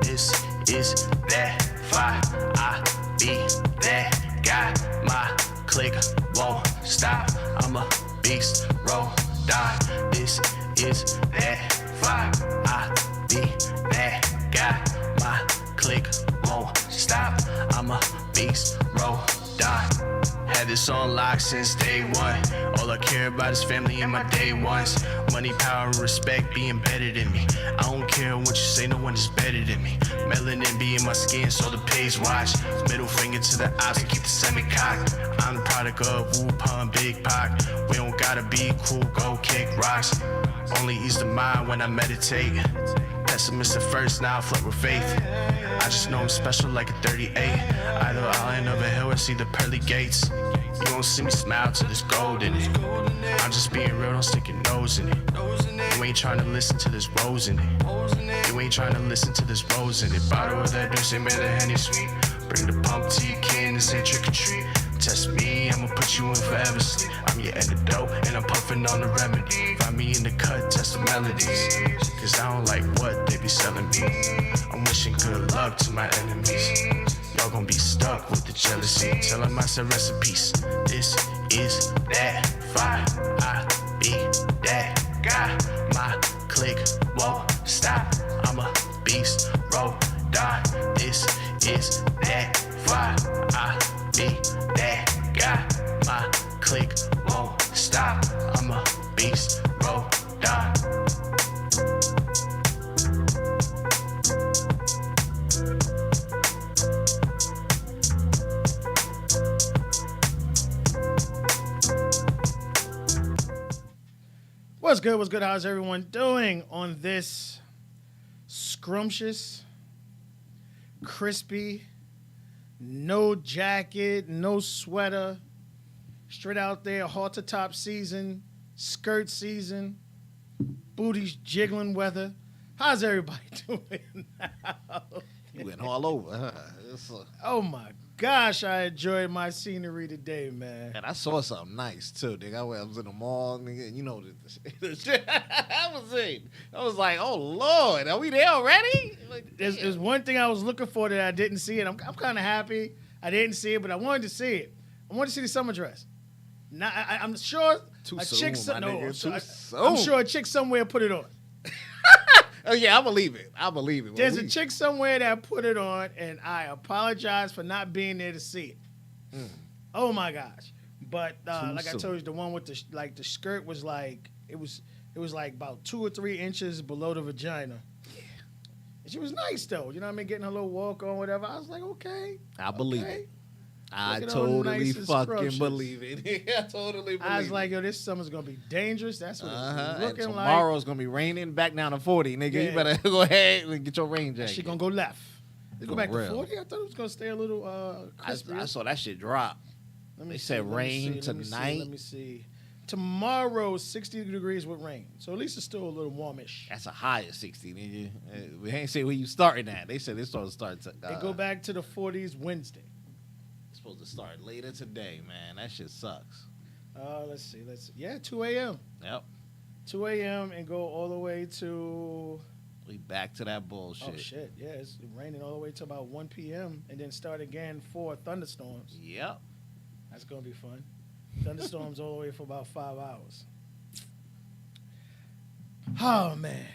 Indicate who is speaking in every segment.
Speaker 1: This is that fire. I be that guy. My click won't stop. I'm a beast, roll, die. This is that fire. I be that guy. My click won't stop. I'm a beast, roll, die. Had this on lock since day one. All I care about is family and my day ones. Money, power, and respect be embedded in me. I don't care what you say, no one is better than me. Melanin be in my skin, so the page watch. Middle finger to the ops and keep the semi-cocked. I'm the product of Wu-Pun, Big Pac. We don't gotta be cool, go kick rocks. Only ease the mind when I meditate. Pessimist at first, now I flirt with faith. I just know I'm special like a 38. Either I'll end over hill or see the pearly gates. You won't see me smile till there's gold in it. I'm just being real, don't stick your nose in it. You ain't trying to listen to this rose in it. You ain't trying to listen to this rose in it. Bottle of that juice, ain't made of Henny sweet. Bring the pump to your kin, this ain't trick or treat. Test me, I'ma put you in forever sleep. I'm your antidote, and I'm puffing on the remedy. Find me in the cut, test the melodies. Cause I don't like what they be selling me. I'm wishing good luck to my enemies. Y'all gon' be stuck with the jealousy. Tell them I said rest in peace. This is that fire. I be that guy. My click won't stop. I'm a beast, roll, die. This is that fire. I be that guy. My click won't stop. I'm a beast, roll, die.
Speaker 2: What's good? What's good? How's everyone doing on this scrumptious, crispy, no jacket, no sweater, straight out there, halter top season, skirt season, booties jiggling weather? How's everybody doing now?
Speaker 3: You went all over, huh?
Speaker 2: Oh my gosh, I enjoyed my scenery today, man.
Speaker 3: And I saw something nice too, nigga. I was in the mall, nigga, and you know the shit I was in. I was like, oh Lord, are we there already? Like,
Speaker 2: there's one thing I was looking for that I didn't see, and I'm kind of happy I didn't see it, but I wanted to see it. I wanted to see the summer dress. Now I'm sure
Speaker 3: Too
Speaker 2: a
Speaker 3: soon,
Speaker 2: chick,
Speaker 3: my nigga, too soon.
Speaker 2: I'm sure a chick somewhere put it on.
Speaker 3: Oh yeah, I believe it. I believe it.
Speaker 2: There's a chick somewhere that put it on, and I apologize for not being there to see it. Oh my gosh! But like I told you, the one with the skirt was like it was like about 2 or 3 inches below the vagina. Yeah, and she was nice though. You know what I mean? Getting her little walk on, whatever. I was like, okay,
Speaker 3: I believe
Speaker 2: okay.
Speaker 3: it. I
Speaker 2: Looking all
Speaker 3: totally
Speaker 2: nice and
Speaker 3: fucking
Speaker 2: scrumptious.
Speaker 3: believe it. I totally believe it.
Speaker 2: I was like, yo, this summer's gonna be dangerous. That's what it's looking
Speaker 3: and
Speaker 2: like.
Speaker 3: tomorrow's gonna be raining back down to 40, nigga.
Speaker 2: Yeah.
Speaker 3: You better go ahead and get your rain jacket.
Speaker 2: She gonna go left. Go
Speaker 3: Go
Speaker 2: back
Speaker 3: real.
Speaker 2: to 40. I thought it was gonna stay a little crispy.
Speaker 3: I saw that shit drop. They said rain tonight.
Speaker 2: Let me see. Tomorrow, 60 degrees with rain. So at least it's still a little warmish.
Speaker 3: That's a high of 60, nigga. We ain't say where you starting at. They said it's supposed to start.
Speaker 2: They go back to the 40s Wednesday.
Speaker 3: It's supposed to start later today, man. That shit sucks.
Speaker 2: Let's see. Yeah, 2 a.m.
Speaker 3: Yep.
Speaker 2: 2 a.m. and go all the way to...
Speaker 3: We back to that bullshit.
Speaker 2: Oh, shit. Yeah, it's raining all the way to about 1 p.m. and then start again for thunderstorms.
Speaker 3: Yep.
Speaker 2: That's going to be fun. Thunderstorms all the way for about 5 hours. Oh, man.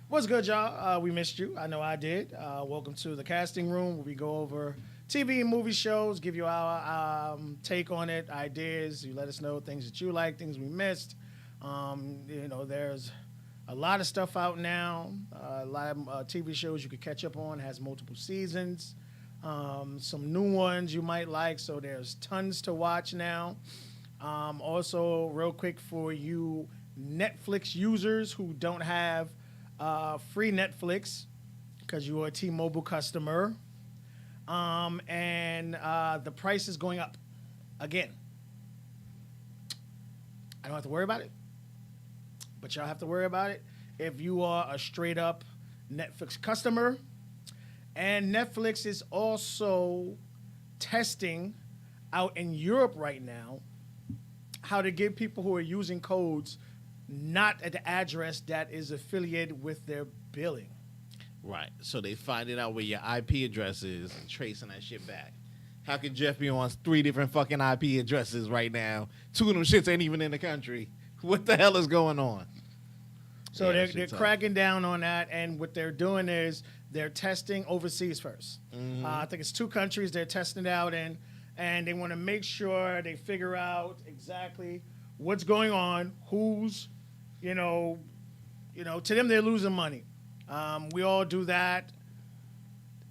Speaker 2: What's good, y'all? We missed you. I know I did. Welcome to the casting room where we go over TV and movie shows, give you our take on it, ideas. You let us know things that you like, things we missed. There's a lot of stuff out now. A lot of TV shows you could catch up on. Has multiple seasons. Some new ones you might like. So there's tons to watch now. Also, real quick for you Netflix users who don't have free Netflix because you are a T-Mobile customer. And the price is going up again. I don't have to worry about it, but y'all have to worry about it if you are a straight up Netflix customer. And Netflix is also testing out in Europe right now how to give people who are using codes not at the address that is affiliated with their billing.
Speaker 3: Right. So they finding out where your IP address is and tracing that shit back. How could Jeff be on 3 different fucking IP addresses right now? 2 of them shits ain't even in the country. What the hell is going on?
Speaker 2: So
Speaker 3: Yeah,
Speaker 2: they're cracking down on that, and what they're doing is they're testing overseas first. I think it's 2 countries they're testing it out in, and they want to make sure they figure out exactly what's going on, who's, to them they're losing money. We all do that.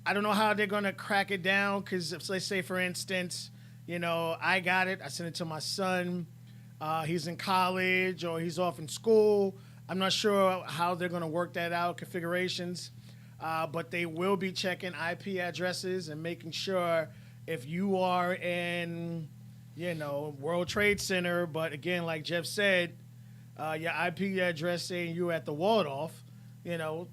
Speaker 2: I don't know how they're going to crack it down because if, let's say, for instance, I got it. I sent it to my son. He's in college or he's off in school. I'm not sure how they're going to work that out, configurations. But they will be checking IP addresses and making sure if you are in, World Trade Center, but again, like Jeff said, your IP address saying you're at the Waldorf,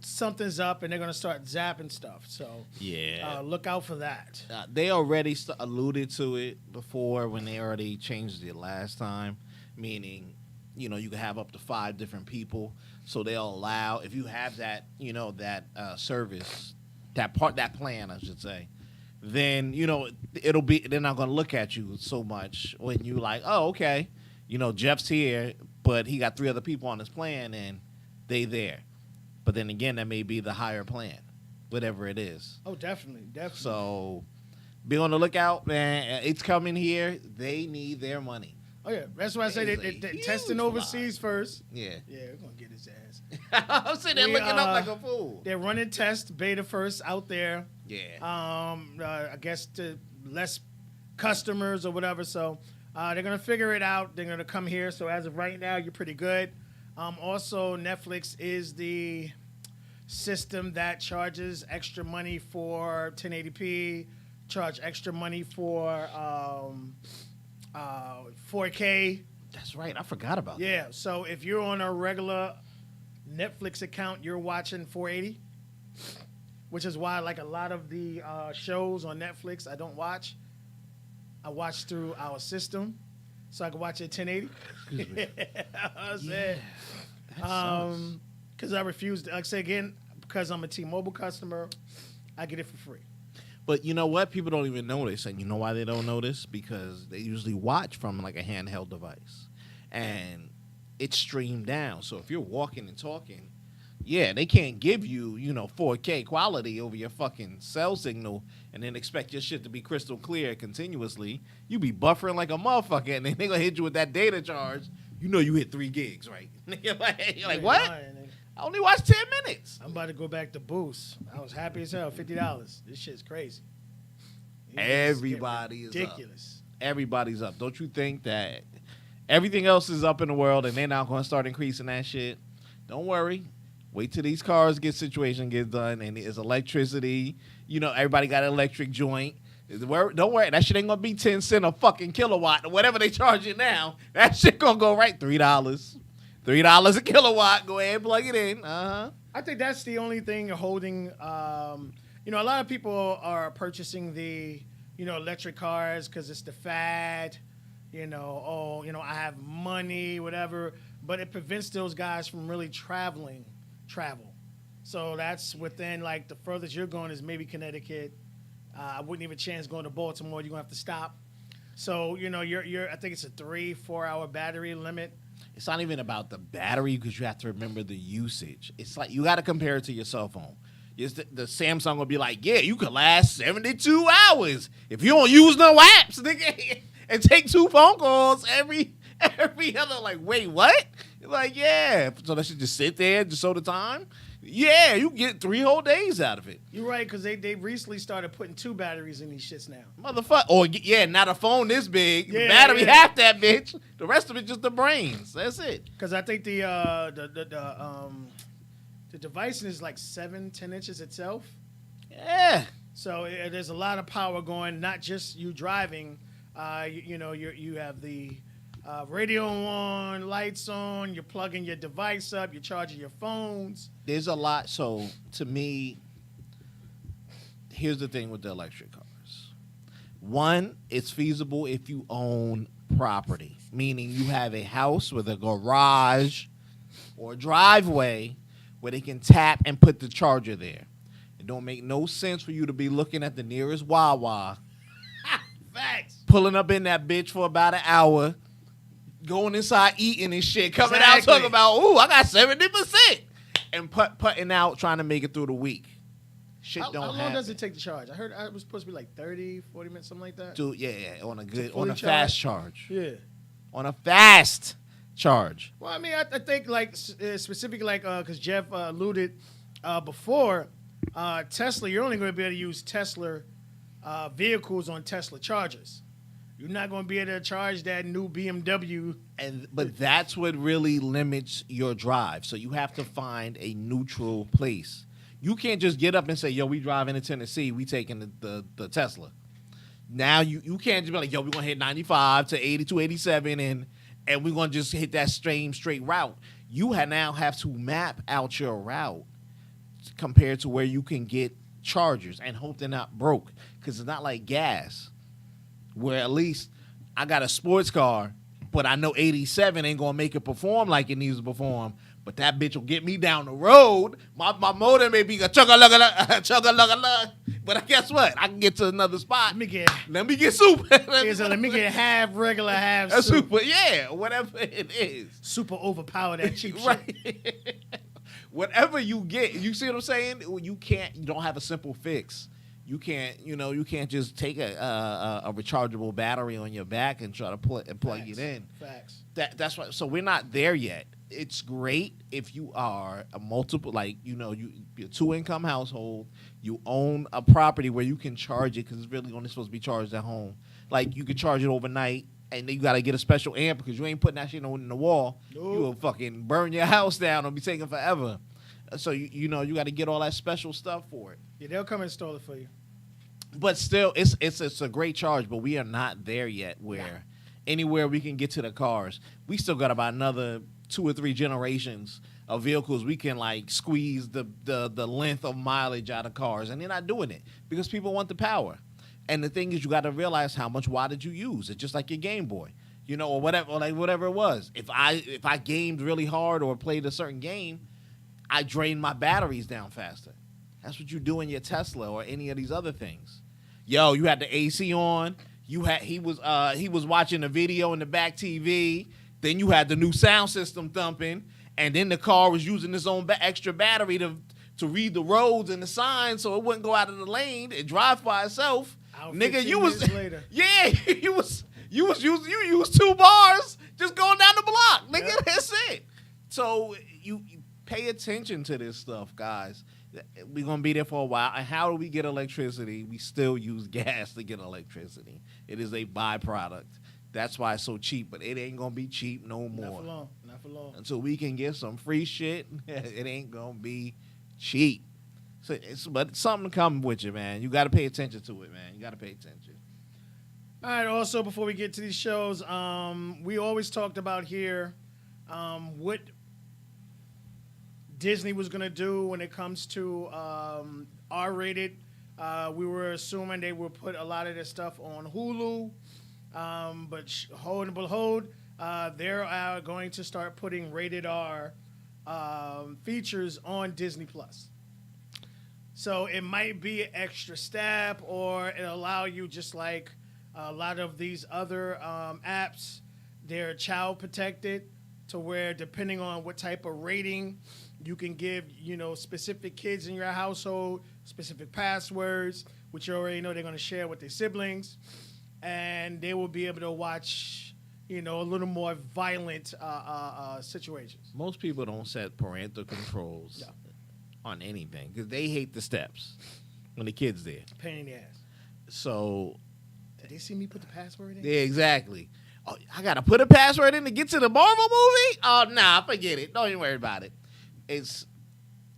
Speaker 2: something's up and they're going to start zapping stuff. So
Speaker 3: yeah,
Speaker 2: look out for that.
Speaker 3: They already alluded to it before when they already changed it last time, meaning, you can have up to 5 different people. So they'll allow, if you have that, that service, that plan, I should say, then, it'll be, they're not going to look at you so much when you like, oh, okay, Jeff's here, but he got 3 other people on his plan and they there. But then again, that may be the higher plan, whatever it is.
Speaker 2: Oh, definitely.
Speaker 3: So be on the lookout, man. It's coming here. They need their money.
Speaker 2: Oh, yeah. That's why I say they're testing overseas first.
Speaker 3: Yeah.
Speaker 2: Yeah, we're going to get his ass.
Speaker 3: I'm sitting there looking up like a fool.
Speaker 2: They're running test beta first out there.
Speaker 3: Yeah.
Speaker 2: I guess to less customers or whatever. So they're going to figure it out. They're going to come here. So as of right now, you're pretty good. Also, Netflix is the system that charges extra money for 1080p, charge extra money for 4K.
Speaker 3: That's right. I forgot about that.
Speaker 2: Yeah. So if you're on a regular Netflix account, you're watching 480, which is why like a lot of the shows on Netflix I don't watch. I watch through our system, so I can watch it 1080. Because I refuse, like I say again, because I'm a T-Mobile customer, I get it for free.
Speaker 3: But you know what? People don't even notice. And you know why they don't notice? Because they usually watch from like a handheld device. And it's streamed down. So if you're walking and talking, yeah, they can't give you, 4K quality over your fucking cell signal and then expect your shit to be crystal clear continuously. You be buffering like a motherfucker and then they going to hit you with that data charge. You hit 3 gigs, right? You're like, what? I only watched 10 minutes.
Speaker 2: I'm about to go back to Boost. I was happy as hell. $50. This shit's crazy.
Speaker 3: Everybody is
Speaker 2: ridiculous.
Speaker 3: Everybody's up. Don't you think that everything else is up in the world and they're not going to start increasing that shit? Don't worry. Wait till these cars situation gets done and it's electricity. Everybody got an electric joint. Don't worry. That shit ain't going to be 10 cents a fucking kilowatt or whatever they charge you now. That shit going to go right $3. $3 a kilowatt. Go ahead and plug it in. Uh-huh.
Speaker 2: I think that's the only thing holding, a lot of people are purchasing the, electric cars because it's the fad, I have money, whatever. But it prevents those guys from really travel. So that's within, like, the furthest you're going is maybe Connecticut. I wouldn't even chance going to Baltimore. You're going to have to stop. So, you're I think it's a 3-4 hour battery limit.
Speaker 3: It's not even about the battery because you have to remember the usage. It's like you got to compare it to your cell phone. The Samsung will be like, yeah, you could last 72 hours if you don't use no apps, nigga, and take 2 phone calls every other. Like, wait, what? You're like, yeah. So that should just sit there just so the time. Yeah, you get 3 whole days out of it.
Speaker 2: You're right, because they recently started putting 2 batteries in these shits now.
Speaker 3: Motherfucker. Or, yeah, not a phone this big. Yeah, the battery half that bitch. The rest of it just the brains. That's it.
Speaker 2: Because I think the device is like 7-10 inches itself.
Speaker 3: Yeah.
Speaker 2: So there's a lot of power going, not just you driving. You have the radio on, lights on, you're plugging your device up, you're charging your phones.
Speaker 3: There's a lot. So, to me, here's the thing with the electric cars. One, it's feasible if you own property, meaning you have a house with a garage or a driveway where they can tap and put the charger there. It don't make no sense for you to be looking at the nearest Wawa,
Speaker 2: Facts.
Speaker 3: pulling up in that bitch for about an hour, going inside eating and shit, coming out
Speaker 2: Exactly.
Speaker 3: talking about, ooh, I got 70%, and putting out trying to make it through the week. Shit
Speaker 2: How
Speaker 3: don't
Speaker 2: long
Speaker 3: happen.
Speaker 2: does it take to charge? I heard it was supposed to be like 30, 40 minutes, something like that.
Speaker 3: Dude, yeah, on
Speaker 2: fully
Speaker 3: a fast charge.
Speaker 2: Yeah.
Speaker 3: On a fast charge.
Speaker 2: Well, I mean, I think like specifically like because Jeff alluded before, Tesla, you're only going to be able to use Tesla vehicles on Tesla chargers. You're not going to be able to charge that new BMW.
Speaker 3: But that's what really limits your drive. So you have to find a neutral place. You can't just get up and say, yo, we driving to Tennessee, we taking the Tesla. Now you can't just be like, yo, we're going to hit 95 to 82, 87, and we're going to just hit that straight route. You now have to map out your route compared to where you can get chargers and hope they're not broke, because it's not like gas, where at least I got a sports car, but I know 87 ain't going to make it perform like it needs to perform. But that bitch will get me down the road. My motor may be a chugga-lugga-lug, but guess what? I can get to another spot. Let me get super.
Speaker 2: Let me get half regular, half
Speaker 3: super. Yeah, whatever it is.
Speaker 2: Super overpower that cheap shit.
Speaker 3: Right. Whatever you get, you see what I'm saying? You don't have a simple fix. You can't just take a rechargeable battery on your back and try to plug it in.
Speaker 2: Facts.
Speaker 3: That's why. So we're not there yet. It's great if you are a multiple, like, you're a 2-income household. You own a property where you can charge it, because it's really only supposed to be charged at home. Like, you can charge it overnight, and then you got to get a special amp, because you ain't putting that shit in the wall.
Speaker 2: Nope.
Speaker 3: You will fucking burn your house down. It'll be taking forever. So you got to get all that special stuff for it.
Speaker 2: Yeah, they'll come and install it for you.
Speaker 3: But still, it's a great charge, but we are not there yet where anywhere we can get to the cars. We still got about another 2 or 3 generations of vehicles we can like squeeze the length of mileage out of cars, and they're not doing it because people want the power. And the thing is, you got to realize how much wattage you use. It's just like your Game Boy, or whatever it was. If I gamed really hard or played a certain game, I drained my batteries down faster. That's what you do in your Tesla or any of these other things. Yo, you had the AC on. He was watching a video in the back TV. Then you had the new sound system thumping, and then the car was using its own extra battery to read the roads and the signs, so it wouldn't go out of the lane and drive by itself. Nigga, you was later. Yeah, you used 2 bars just going down the block. Nigga, yep. That's it. So you pay attention to this stuff, guys. We're going to be there for a while. And how do we get electricity? We still use gas to get electricity. It is a byproduct. That's why it's so cheap, but it ain't going to be cheap no more.
Speaker 2: Not for long.
Speaker 3: Until we can get some free shit, it ain't going to be cheap. So but it's something coming with you, man. You got to pay attention to it, man. You got to pay attention.
Speaker 2: All right, also, before we get to these shows, we always talked about here what Disney was going to do when it comes to R-rated. We were assuming they would put a lot of this stuff on Hulu, but hold and behold, they're going to start putting rated R features on Disney Plus. So it might be an extra step, or it'll allow you, just like a lot of these other apps, they're child protected, to where depending on what type of rating you can give, specific kids in your household, specific passwords, which you already know they're going to share with their siblings, and they will be able to watch, a little more violent situations.
Speaker 3: Most people don't set parental controls on anything because they hate the steps when the kid's there.
Speaker 2: Pain in the ass.
Speaker 3: So,
Speaker 2: did they see me put the password in?
Speaker 3: Yeah, exactly. Oh, I gotta put a password in to get to the Marvel movie? Oh, nah, forget it. Don't even worry about it. It's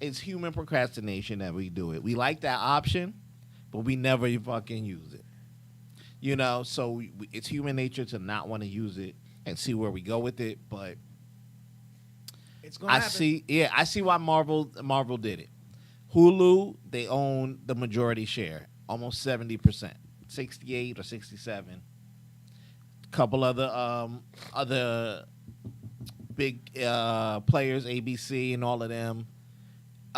Speaker 3: human procrastination that we do it. We like that option, but we never fucking use it. So it's human nature to not want to use it and see where we go with it. But
Speaker 2: it's gonna happen.
Speaker 3: I see why Marvel did it. Hulu, they own the majority share, almost 70%, 68 or 67. Couple other big players, ABC and all of them,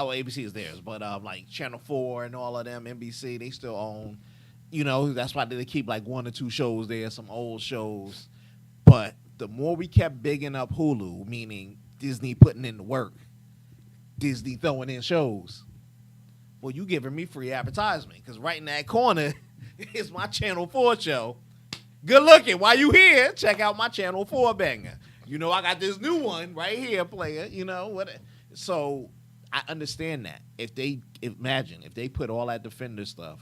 Speaker 3: ABC is theirs, but like Channel 4 and all of them, NBC, they still own. You know, that's why they keep like 1 or 2 shows there, some old shows. But the more we kept bigging up Hulu, meaning Disney putting in the work, Disney throwing in shows, well, you giving me free advertisement because right in that corner is my Channel 4 show. Good looking. While you here, check out my Channel 4 banger. You know, I got this new one right here, player. You know what? So I understand that. If they put all that Defender stuff,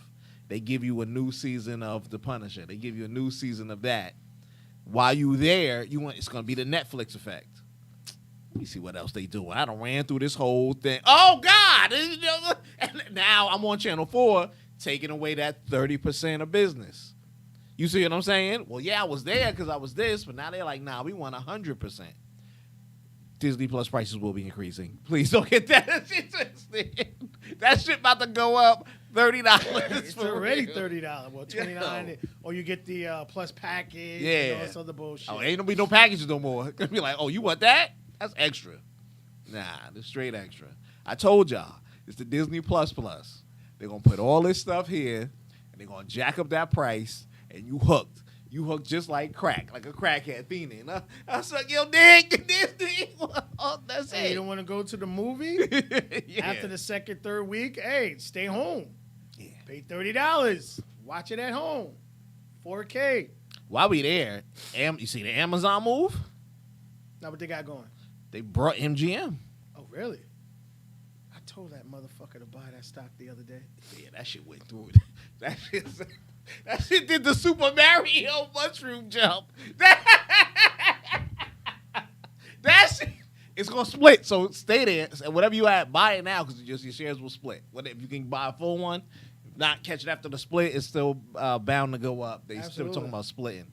Speaker 3: they give you a new season of The Punisher. They give you a new season of that. While you there, it's going to be the Netflix effect. Let me see what else they do. I done ran through this whole thing. Oh, God! And now I'm on Channel 4 taking away that 30% of business. You see what I'm saying? Well, yeah, I was there because I was this, but now they're like, nah, we want 100%. Disney Plus prices will be increasing. Please don't get that. That shit about to go up $30.
Speaker 2: It's already $30. Well, $29. Or you get the Plus package.
Speaker 3: Yeah.
Speaker 2: And all this other bullshit.
Speaker 3: Oh, ain't gonna be no packages no more. Gonna be like, oh, you want that? That's extra. Nah, it's straight extra. I told y'all, it's the Disney Plus Plus. They're gonna put all this stuff here, and they're gonna jack up that price, and you hooked. You hooked just like crack, like a crackhead fiending. I suck your dick, Disney. Oh, that's
Speaker 2: Hey,
Speaker 3: it.
Speaker 2: you don't want to go to the movie
Speaker 3: Yeah.
Speaker 2: after the second, third week? Hey, stay home.
Speaker 3: Yeah.
Speaker 2: Pay $30. Watch it at home. 4K.
Speaker 3: While we there, you see the Amazon move?
Speaker 2: Now what they got going?
Speaker 3: They brought MGM.
Speaker 2: Oh, really? I told that motherfucker to buy that stock the other day.
Speaker 3: Yeah, that shit went through it. That shit did the Super Mario mushroom jump. That shit, it's gonna split. So stay there. So whatever you have, buy it now because your shares will split. If you can buy a full one, not catch it after the split, it's still bound to go up. They still talking about splitting.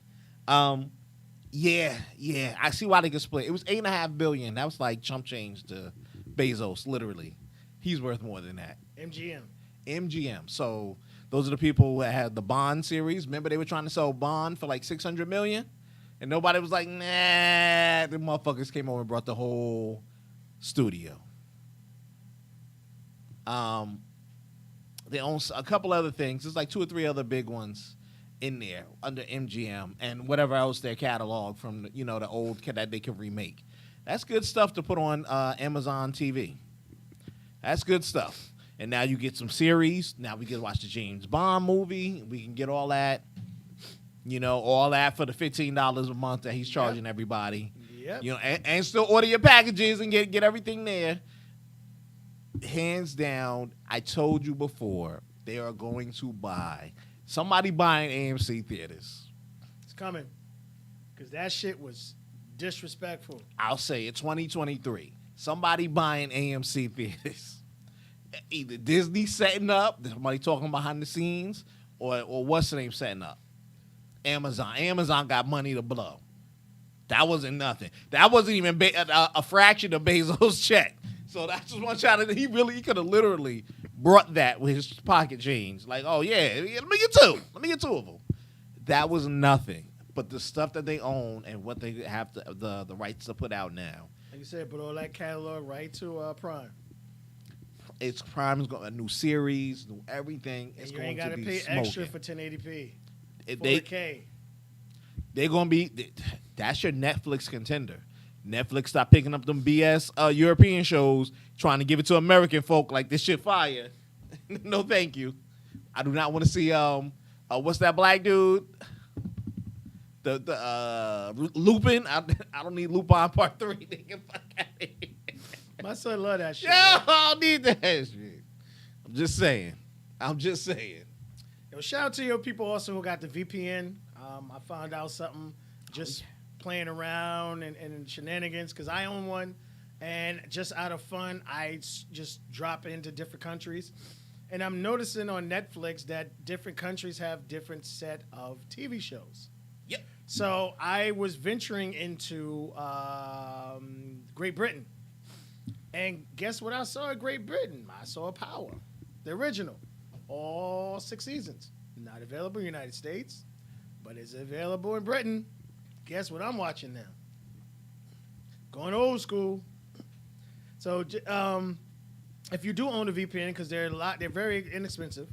Speaker 3: Yeah. I see why they could split. It was $8.5 billion. That was like chump change to Bezos. Literally, he's worth more than that. MGM. So those are the people who had the Bond series. Remember they were trying to sell Bond for like $600 million, and nobody was like, nah. The motherfuckers came over and brought the whole studio. They own a couple other things. There's like 2 or 3 other big ones in there under MGM and whatever else their catalog from the old that they can remake. That's good stuff to put on Amazon TV. That's good stuff. And now you get some series. Now we can watch the James Bond movie. We can get all that, all that for the $15 a month that he's charging everybody.
Speaker 2: Yep.
Speaker 3: And still order your packages and get everything there. Hands down, I told you before, they are going to somebody buying AMC theaters.
Speaker 2: It's coming. Because that shit was disrespectful.
Speaker 3: I'll say it, 2023. Somebody buying AMC theaters. Either Disney setting up, somebody talking behind the scenes, or what's the name setting up? Amazon. Amazon got money to blow. That wasn't nothing. That wasn't even a fraction of Bezos' check. So that's just one shot. He could have literally brought that with his pocket change. Like, oh yeah, let me get 2. Let me get 2 of them. That was nothing. But the stuff that they own and what they have the rights to put out now.
Speaker 2: Like you said, put all that catalog right to Prime.
Speaker 3: It's Prime's got a new series, new everything. It's
Speaker 2: you
Speaker 3: going
Speaker 2: ain't got
Speaker 3: to be
Speaker 2: pay
Speaker 3: smoking.
Speaker 2: extra for 1080p. 4K.
Speaker 3: They're going to be. That's your Netflix contender. Netflix stop picking up them BS European shows, trying to give it to American folk like this shit fire. No, thank you. I do not want to see what's that black dude? The Lupin. I don't need Lupin Part 3. Nigga, fuck out of here.
Speaker 2: My son love that shit.
Speaker 3: Yo, I don't need that shit. I'm just saying. Yo,
Speaker 2: shout out to your people also who got the VPN. I found out something just playing around and shenanigans because I own one. And just out of fun, I just drop into different countries. And I'm noticing on Netflix that different countries have different set of TV shows.
Speaker 3: Yep.
Speaker 2: So I was venturing into Great Britain. And guess what I saw in Great Britain? I saw Power, the original, all 6 seasons. Not available in the United States, but it's available in Britain. Guess what I'm watching now? Going old school. So I if you do own a VPN, because they're very inexpensive,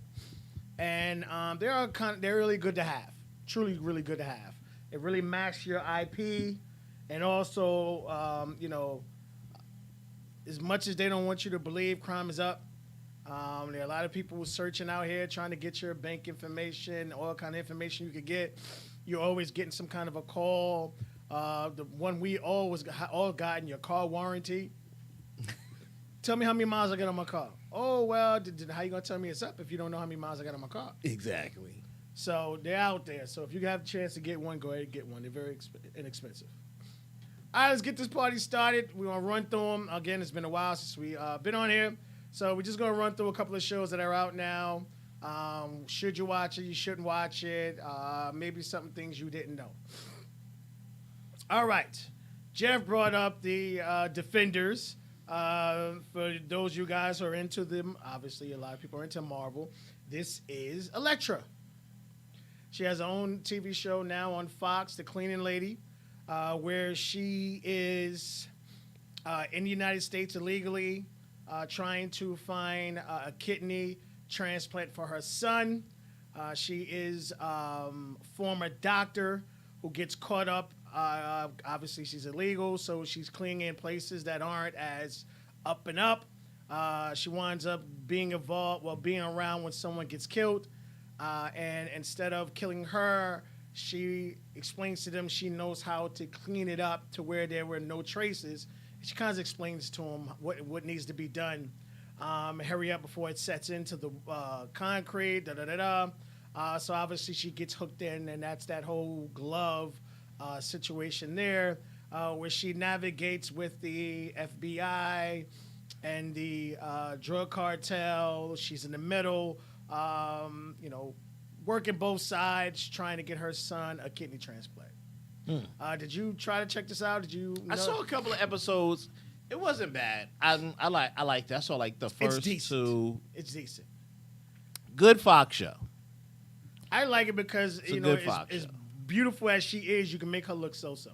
Speaker 2: and they're really good to have. Truly, really good to have. It really masks your IP, and also, as much as they don't want you to believe crime is up, there are a lot of people searching out here trying to get your bank information, all kind of information you could get. You're always getting some kind of a call. The one we all got in your car warranty. Tell me how many miles I got on my car. Oh, well, how you going to tell me it's up if you don't know how many miles I got on my car?
Speaker 3: Exactly.
Speaker 2: So they're out there. So if you have a chance to get one, go ahead and get one. They're very inexpensive. All right, let's get this party started. We're going to run through them. Again, it's been a while since we been on here. So we're just going to run through a couple of shows that are out now. Should you watch it? You shouldn't watch it. Maybe some things you didn't know. All right. Jeff brought up the Defenders. For those of you guys who are into them, obviously a lot of people are into Marvel. This is Elektra. She has her own TV show now on Fox, The Cleaning Lady, where she is in the United States illegally trying to find a kidney transplant for her son. She is former doctor who gets caught up. Obviously, she's illegal, so she's cleaning in places that aren't as up and up. She winds up being around when someone gets killed. And instead of killing her, she explains to them she knows how to clean it up to where there were no traces. She kind of explains to them what needs to be done. Hurry up before it sets into the concrete. So obviously she gets hooked in, and that's that whole glove situation there, where she navigates with the FBI and the drug cartel. She's in the middle, working both sides, trying to get her son a kidney transplant. Did you try to check this out? Did you?
Speaker 3: I saw a couple of episodes. It wasn't bad. I like that. I saw like the first two.
Speaker 2: It's decent.
Speaker 3: Good Fox show.
Speaker 2: I like it because
Speaker 3: Fox
Speaker 2: as
Speaker 3: show.
Speaker 2: Beautiful as she is, you can make her look so-so.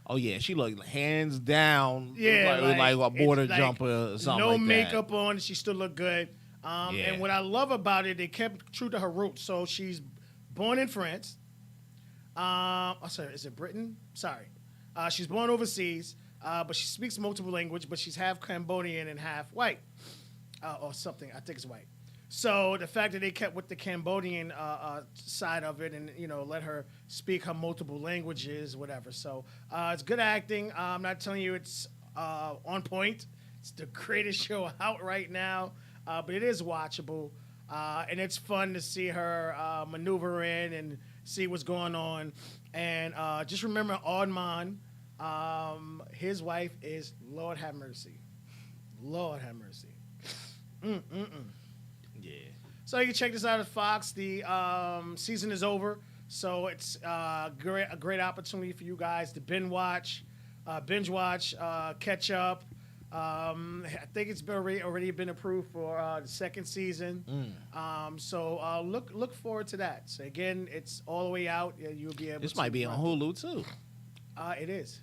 Speaker 3: Oh yeah, she looked hands down.
Speaker 2: Yeah,
Speaker 3: like a border jumper or something.
Speaker 2: No
Speaker 3: like
Speaker 2: makeup
Speaker 3: that.
Speaker 2: on, she still looked good.
Speaker 3: Yeah.
Speaker 2: And what I love about it, they kept true to her roots. So she's born in France. Sorry, is it Britain? Sorry. She's born overseas, but she speaks multiple languages, but she's half Cambodian and half white. Or something. I think it's white. So the fact that they kept with the Cambodian side of it and, let her speak her multiple languages, whatever. So it's good acting. I'm not telling you it's on point. It's the greatest show out right now, but it is watchable. And it's fun to see her maneuver in and see what's going on. And just remember Audman, his wife is Lord have mercy. Lord have mercy.
Speaker 3: Yeah.
Speaker 2: So you can check this out at Fox. The season is over, so it's a great opportunity for you guys to binge watch, catch up. I think it's been already been approved for the second season. So look forward to that. So again, it's all the way out. You'll be able.
Speaker 3: This
Speaker 2: to
Speaker 3: might be on Hulu too.
Speaker 2: It is.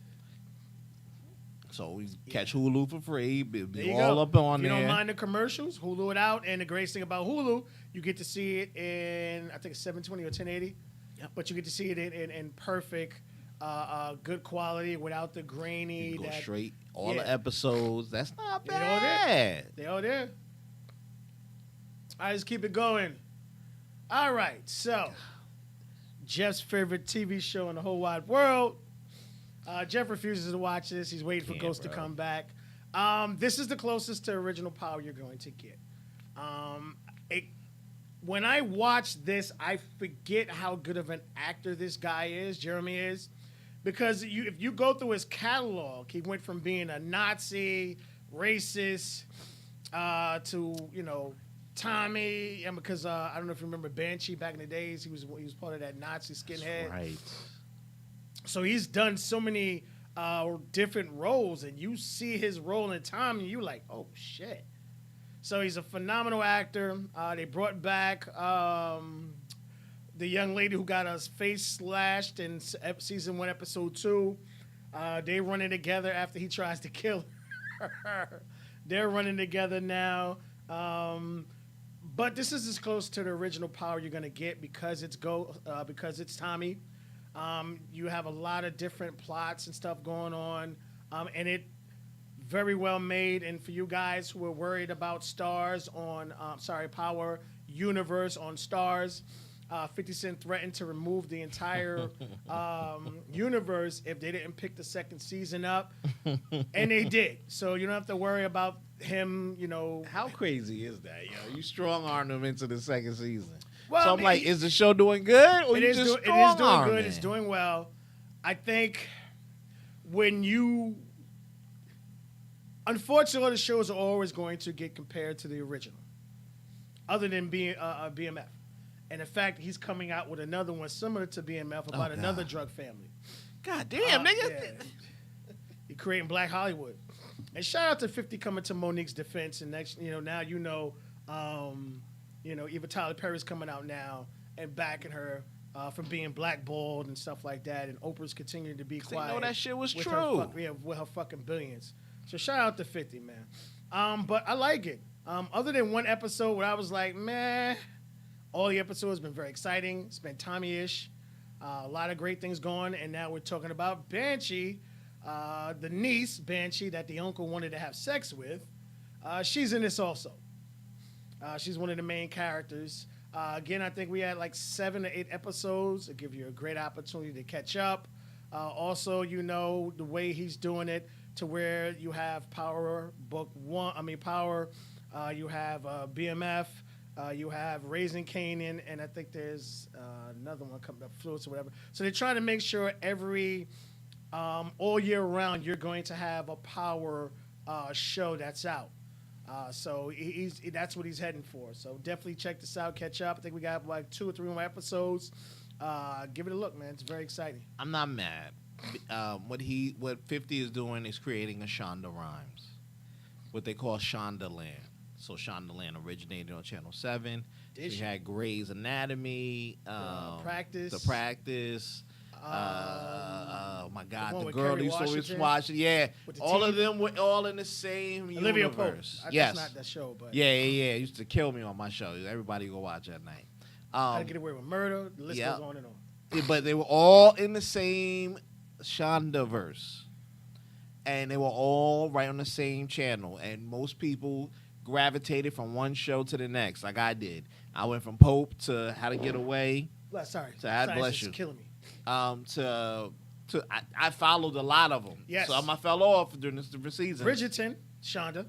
Speaker 3: So we catch Hulu for free. Be
Speaker 2: There
Speaker 3: all
Speaker 2: you
Speaker 3: up
Speaker 2: go.
Speaker 3: on
Speaker 2: if you
Speaker 3: there.
Speaker 2: don't mind the commercials, Hulu it out. And the greatest thing about Hulu, you get to see it in, I think it's 720 or 1080.
Speaker 3: Yep.
Speaker 2: But you get to see it in perfect, good quality without the grainy.
Speaker 3: You go straight. All the episodes. That's not
Speaker 2: They all there.
Speaker 3: bad.
Speaker 2: They all there. All right, let's keep it going. All right, so Jeff's favorite TV show in the whole wide world. Jeff refuses to watch this. He's waiting for Ghost to come back. This is the closest to original Power you're going to get. When I watch this, I forget how good of an actor this guy is, Jeremy is. Because if you go through his catalog, he went from being a Nazi, racist, to, Tommy. And because I don't know if you remember Banshee back in the days, he was part of that Nazi skinhead.
Speaker 3: That's right.
Speaker 2: So he's done so many different roles, and you see his role in Tommy, and you're like, oh, shit. So he's a phenomenal actor. They brought back the young lady who got her face slashed in season 1, episode 2. They run it together after he tries to kill her. They're running together now. But this is as close to the original Power you're gonna get because it's Tommy. You have a lot of different plots and stuff going on, and it very well made. And for you guys who are worried about stars on, Power Universe on Stars, 50 Cent threatened to remove the entire universe if they didn't pick the second season up, and they did. So you don't have to worry about him.
Speaker 3: How crazy is that, yo? You strong armed him into the second season.
Speaker 2: Well,
Speaker 3: So I'm like, is the show doing good, or
Speaker 2: it
Speaker 3: you
Speaker 2: is,
Speaker 3: just
Speaker 2: it is doing
Speaker 3: strong-armed
Speaker 2: good.
Speaker 3: it?
Speaker 2: It's doing well. I think unfortunately, the shows are always going to get compared to the original, other than being BMF. And in fact, he's coming out with another one similar to BMF about another drug family.
Speaker 3: God damn, nigga.
Speaker 2: Yeah. He creating Black Hollywood. And shout out to 50 coming to Monique's defense. And next, now Eva Tyler Perry's coming out now and backing her from being blackballed and stuff like that. And Oprah's continuing to be quiet.
Speaker 3: They know that shit was
Speaker 2: with
Speaker 3: true.
Speaker 2: With her fucking billions. So shout out to 50, man. But I like it. Other than one episode where I was like, meh, all the episodes have been very exciting. It's been Tommy-ish. A lot of great things going. And now we're talking about Banshee, the niece, Banshee, that the uncle wanted to have sex with. She's in this also. She's one of the main characters. Again, I think we had like 7 to 8 episodes. It'll give you a great opportunity to catch up. Also, the way he's doing it to where you have Power, you have BMF, you have Raising Kanan, and I think there's another one coming up, Fluids or whatever. So they're trying to make sure all year round, you're going to have a Power show that's out. So that's what he's heading for. So definitely check this out, catch up. I think we got like 2 or 3 more episodes. Give it a look, man. It's very exciting.
Speaker 3: I'm not mad. What 50 is doing is creating a Shonda Rhimes, what they call Shonda Land. So Shonda Land originated on Channel 7. She had Grey's Anatomy,
Speaker 2: Practice.
Speaker 3: The Practice. Oh my God, the girl
Speaker 2: Kerry
Speaker 3: that used to always
Speaker 2: Washington
Speaker 3: watch it. Yeah, all
Speaker 2: team.
Speaker 3: of them were all in the same
Speaker 2: Olivia
Speaker 3: universe.
Speaker 2: Pope.
Speaker 3: Yes,
Speaker 2: That's not that show, but
Speaker 3: yeah. It used to kill me on my show. Everybody go watch at night.
Speaker 2: How to Get Away with Murder. The list goes on and on.
Speaker 3: But they were all in the same Shondaverse, and they were all right on the same channel. And most people gravitated from one show to the next, like I did. I went from Pope to How to Get Away.
Speaker 2: Sorry,
Speaker 3: to God
Speaker 2: Science
Speaker 3: bless
Speaker 2: is
Speaker 3: you.
Speaker 2: killing me.
Speaker 3: I followed a lot of them.
Speaker 2: Yes.
Speaker 3: Some I fell off during this different season.
Speaker 2: Bridgerton, Shonda.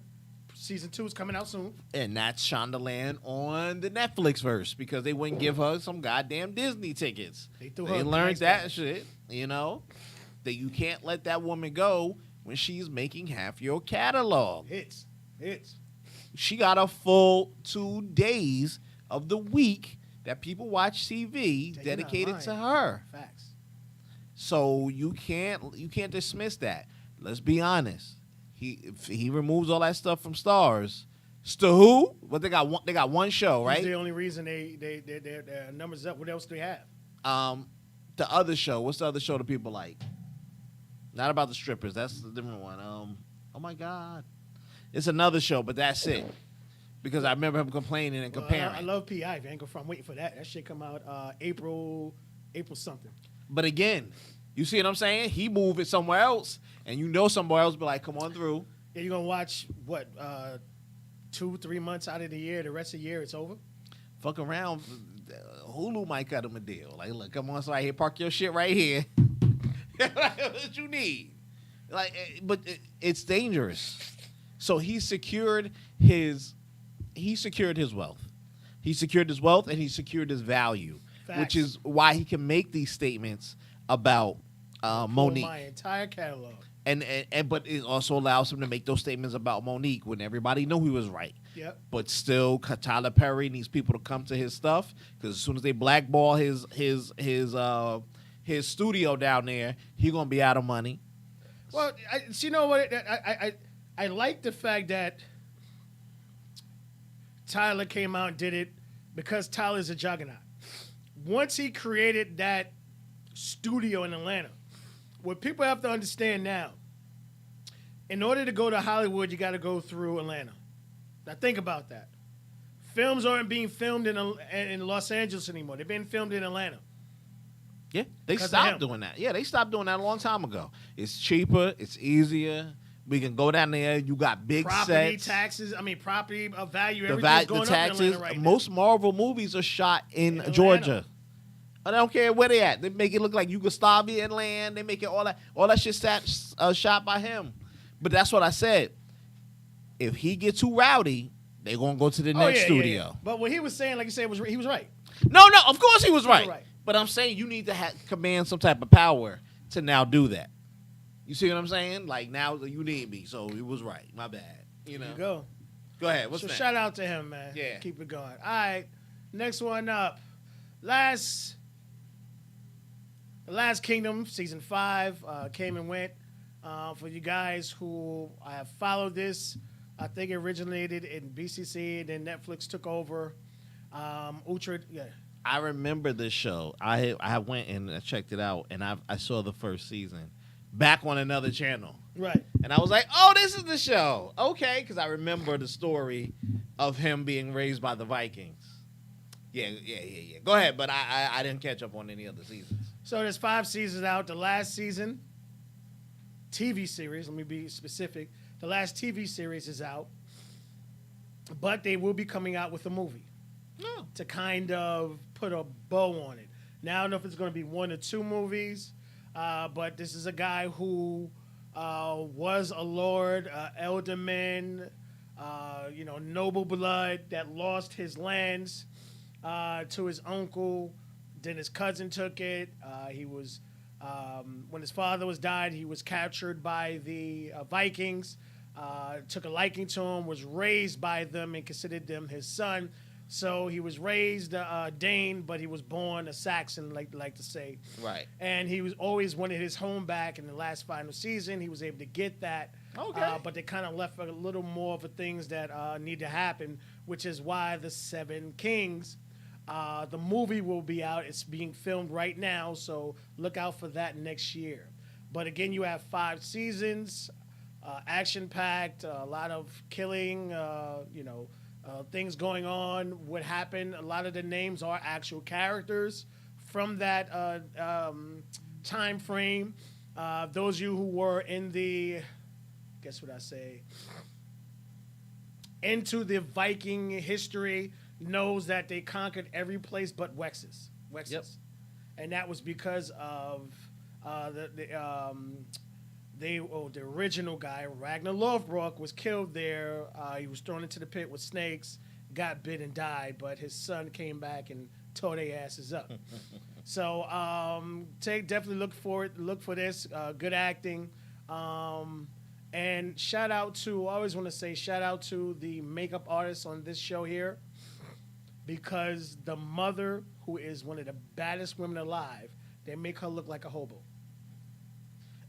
Speaker 2: Season 2 is coming out soon.
Speaker 3: And that's Shondaland on the Netflix verse because they wouldn't give her some goddamn Disney tickets.
Speaker 2: They
Speaker 3: learned
Speaker 2: nice
Speaker 3: that
Speaker 2: back.
Speaker 3: shit, that you can't let that woman go when she's making half your catalog.
Speaker 2: Hits.
Speaker 3: She got a full 2 days of the week that people watch TV dedicated to her.
Speaker 2: Facts.
Speaker 3: So you can't dismiss that. Let's be honest. If he removes all that stuff from Stars, who? But they got one show, right?
Speaker 2: That's the only reason their numbers up. What else do they have?
Speaker 3: The other show. What's the other show that people like? Not about the strippers. That's the different one. Oh my God, it's another show, but that's it. Because I remember him complaining and comparing.
Speaker 2: I love P.I. I'm waiting for that. That shit come out April something.
Speaker 3: But again, you see what I'm saying? He moved it somewhere else, and somewhere else be like, come on through.
Speaker 2: Yeah, you're going to watch, 2-3 months out of the year, the rest of the year, it's over?
Speaker 3: Fuck around. Hulu might cut him a deal. Like, look, come on, so right here, park your shit right here. What you need? But it's dangerous. So he secured his wealth. He secured his wealth, and he secured his value.
Speaker 2: Facts.
Speaker 3: Which is why he can make these statements about Monique.
Speaker 2: My entire catalog.
Speaker 3: But it also allows him to make those statements about Monique when everybody knew he was right.
Speaker 2: Yep.
Speaker 3: But still, Tyler Perry needs people to come to his stuff because as soon as they blackball his studio down there, he gonna be out of money.
Speaker 2: Well, you know what? I like the fact that Tyler came out and did it because Tyler's a juggernaut. Once he created that studio in Atlanta, what people have to understand now, In order to go to Hollywood, you got to go through Atlanta. Now think about that. Films aren't being filmed in Los Angeles anymore. They're being filmed in Atlanta.
Speaker 3: Yeah, they stopped doing that. Yeah, they stopped doing that a long time ago. It's cheaper. It's easier. We can go down there. You got big
Speaker 2: property
Speaker 3: sets.
Speaker 2: Taxes. I mean, property value. Everything's going
Speaker 3: the taxes.
Speaker 2: up in Atlanta right now.
Speaker 3: Most Marvel movies are shot in Georgia. I don't care where they at. They make it look like Yugoslavian land. They make it all that shit shot by him. But that's what I said. If he gets too rowdy, they gonna go to the next studio.
Speaker 2: Yeah. But what he was saying, like you said, he was right.
Speaker 3: No, of course he was right. But I'm saying you need to command some type of power to now do that. You see what I'm saying? Like now you need me, so he was right. My bad. You know.
Speaker 2: Go
Speaker 3: ahead. What's
Speaker 2: so
Speaker 3: next?
Speaker 2: Shout out to him, man.
Speaker 3: Yeah.
Speaker 2: Keep it going. All right. Next one up. The Last Kingdom, season 5, came and went. For you guys who have followed this, I think it originated in BCC, and then Netflix took over.
Speaker 3: I remember this show. I went and I checked it out, and I saw the first season back on another channel.
Speaker 2: Right.
Speaker 3: And I was like, oh, this is the show. Okay, because I remember the story of him being raised by the Vikings. Yeah. Go ahead, but I didn't catch up on any other seasons.
Speaker 2: So there's 5 seasons out. The last season, TV series, let me be specific. The last TV series is out, but they will be coming out with a movie to kind of put a bow on it. Now, I don't know if it's going to be 1 or 2 movies, but this is a guy who was a lord, elderman, noble blood that lost his lands to his uncle. Then his cousin took it. He was when his father died, he was captured by the Vikings. Took a liking to him, was raised by them, and considered them his son. So he was raised Dane, but he was born a Saxon, like to say.
Speaker 3: Right.
Speaker 2: And he was always wanted his home back. In the last final season, he was able to get that.
Speaker 3: Okay.
Speaker 2: But they kind of left a little more of the things that need to happen, which is why the 7 Kings. The movie will be out. It's being filmed right now, so look out for that next year. But again, you have 5 seasons, action-packed, a lot of killing, things going on. What happened? A lot of the names are actual characters from that time frame. Those of you who were in into the Viking history knows that they conquered every place but Wexes.
Speaker 3: Yep.
Speaker 2: And that was because of the original guy, Ragnar Lothbrok, was killed there. He was thrown into the pit with snakes, got bit and died, but his son came back and tore their asses up. So definitely look for this. Good acting. And shout out to the makeup artist on this show here, because the mother, who is one of the baddest women alive, they make her look like a hobo.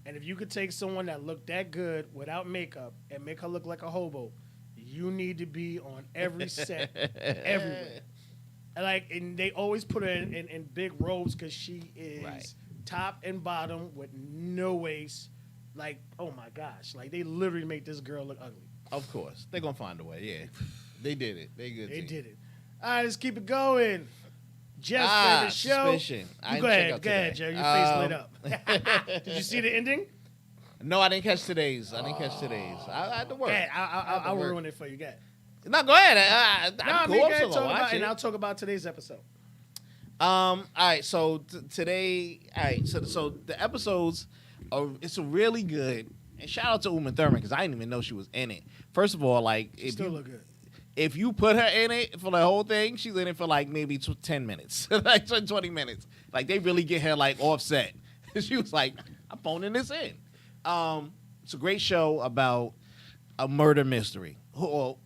Speaker 2: And if you could take someone that looked that good without makeup and make her look like a hobo, you need to be on every set, everywhere. And they always put her in big robes because she is top and bottom with no waist. Like, oh my gosh. Like, they literally make this girl look ugly.
Speaker 3: Of course. They're going to find a way, yeah. They did it. They did it.
Speaker 2: All right, let's keep it going. Jeff's favorite show.
Speaker 3: Suspicion.
Speaker 2: Go ahead, Jerry. Your face lit up. Did you see the ending?
Speaker 3: No, I didn't catch today's. I had to work.
Speaker 2: I'll ruin it for you. Go ahead.
Speaker 3: No, go ahead.
Speaker 2: I'll talk about today's episode.
Speaker 3: All right, so today, so the episodes it's really good. And shout out to Uma Thurman, because I didn't even know she was in it. First of all, like,
Speaker 2: look good.
Speaker 3: If you put her in it for the whole thing, she's in it for like maybe 10 minutes, like 20 minutes. Like, they really get her like offset. She was like, I'm phoning this in. It's a great show about a murder mystery, or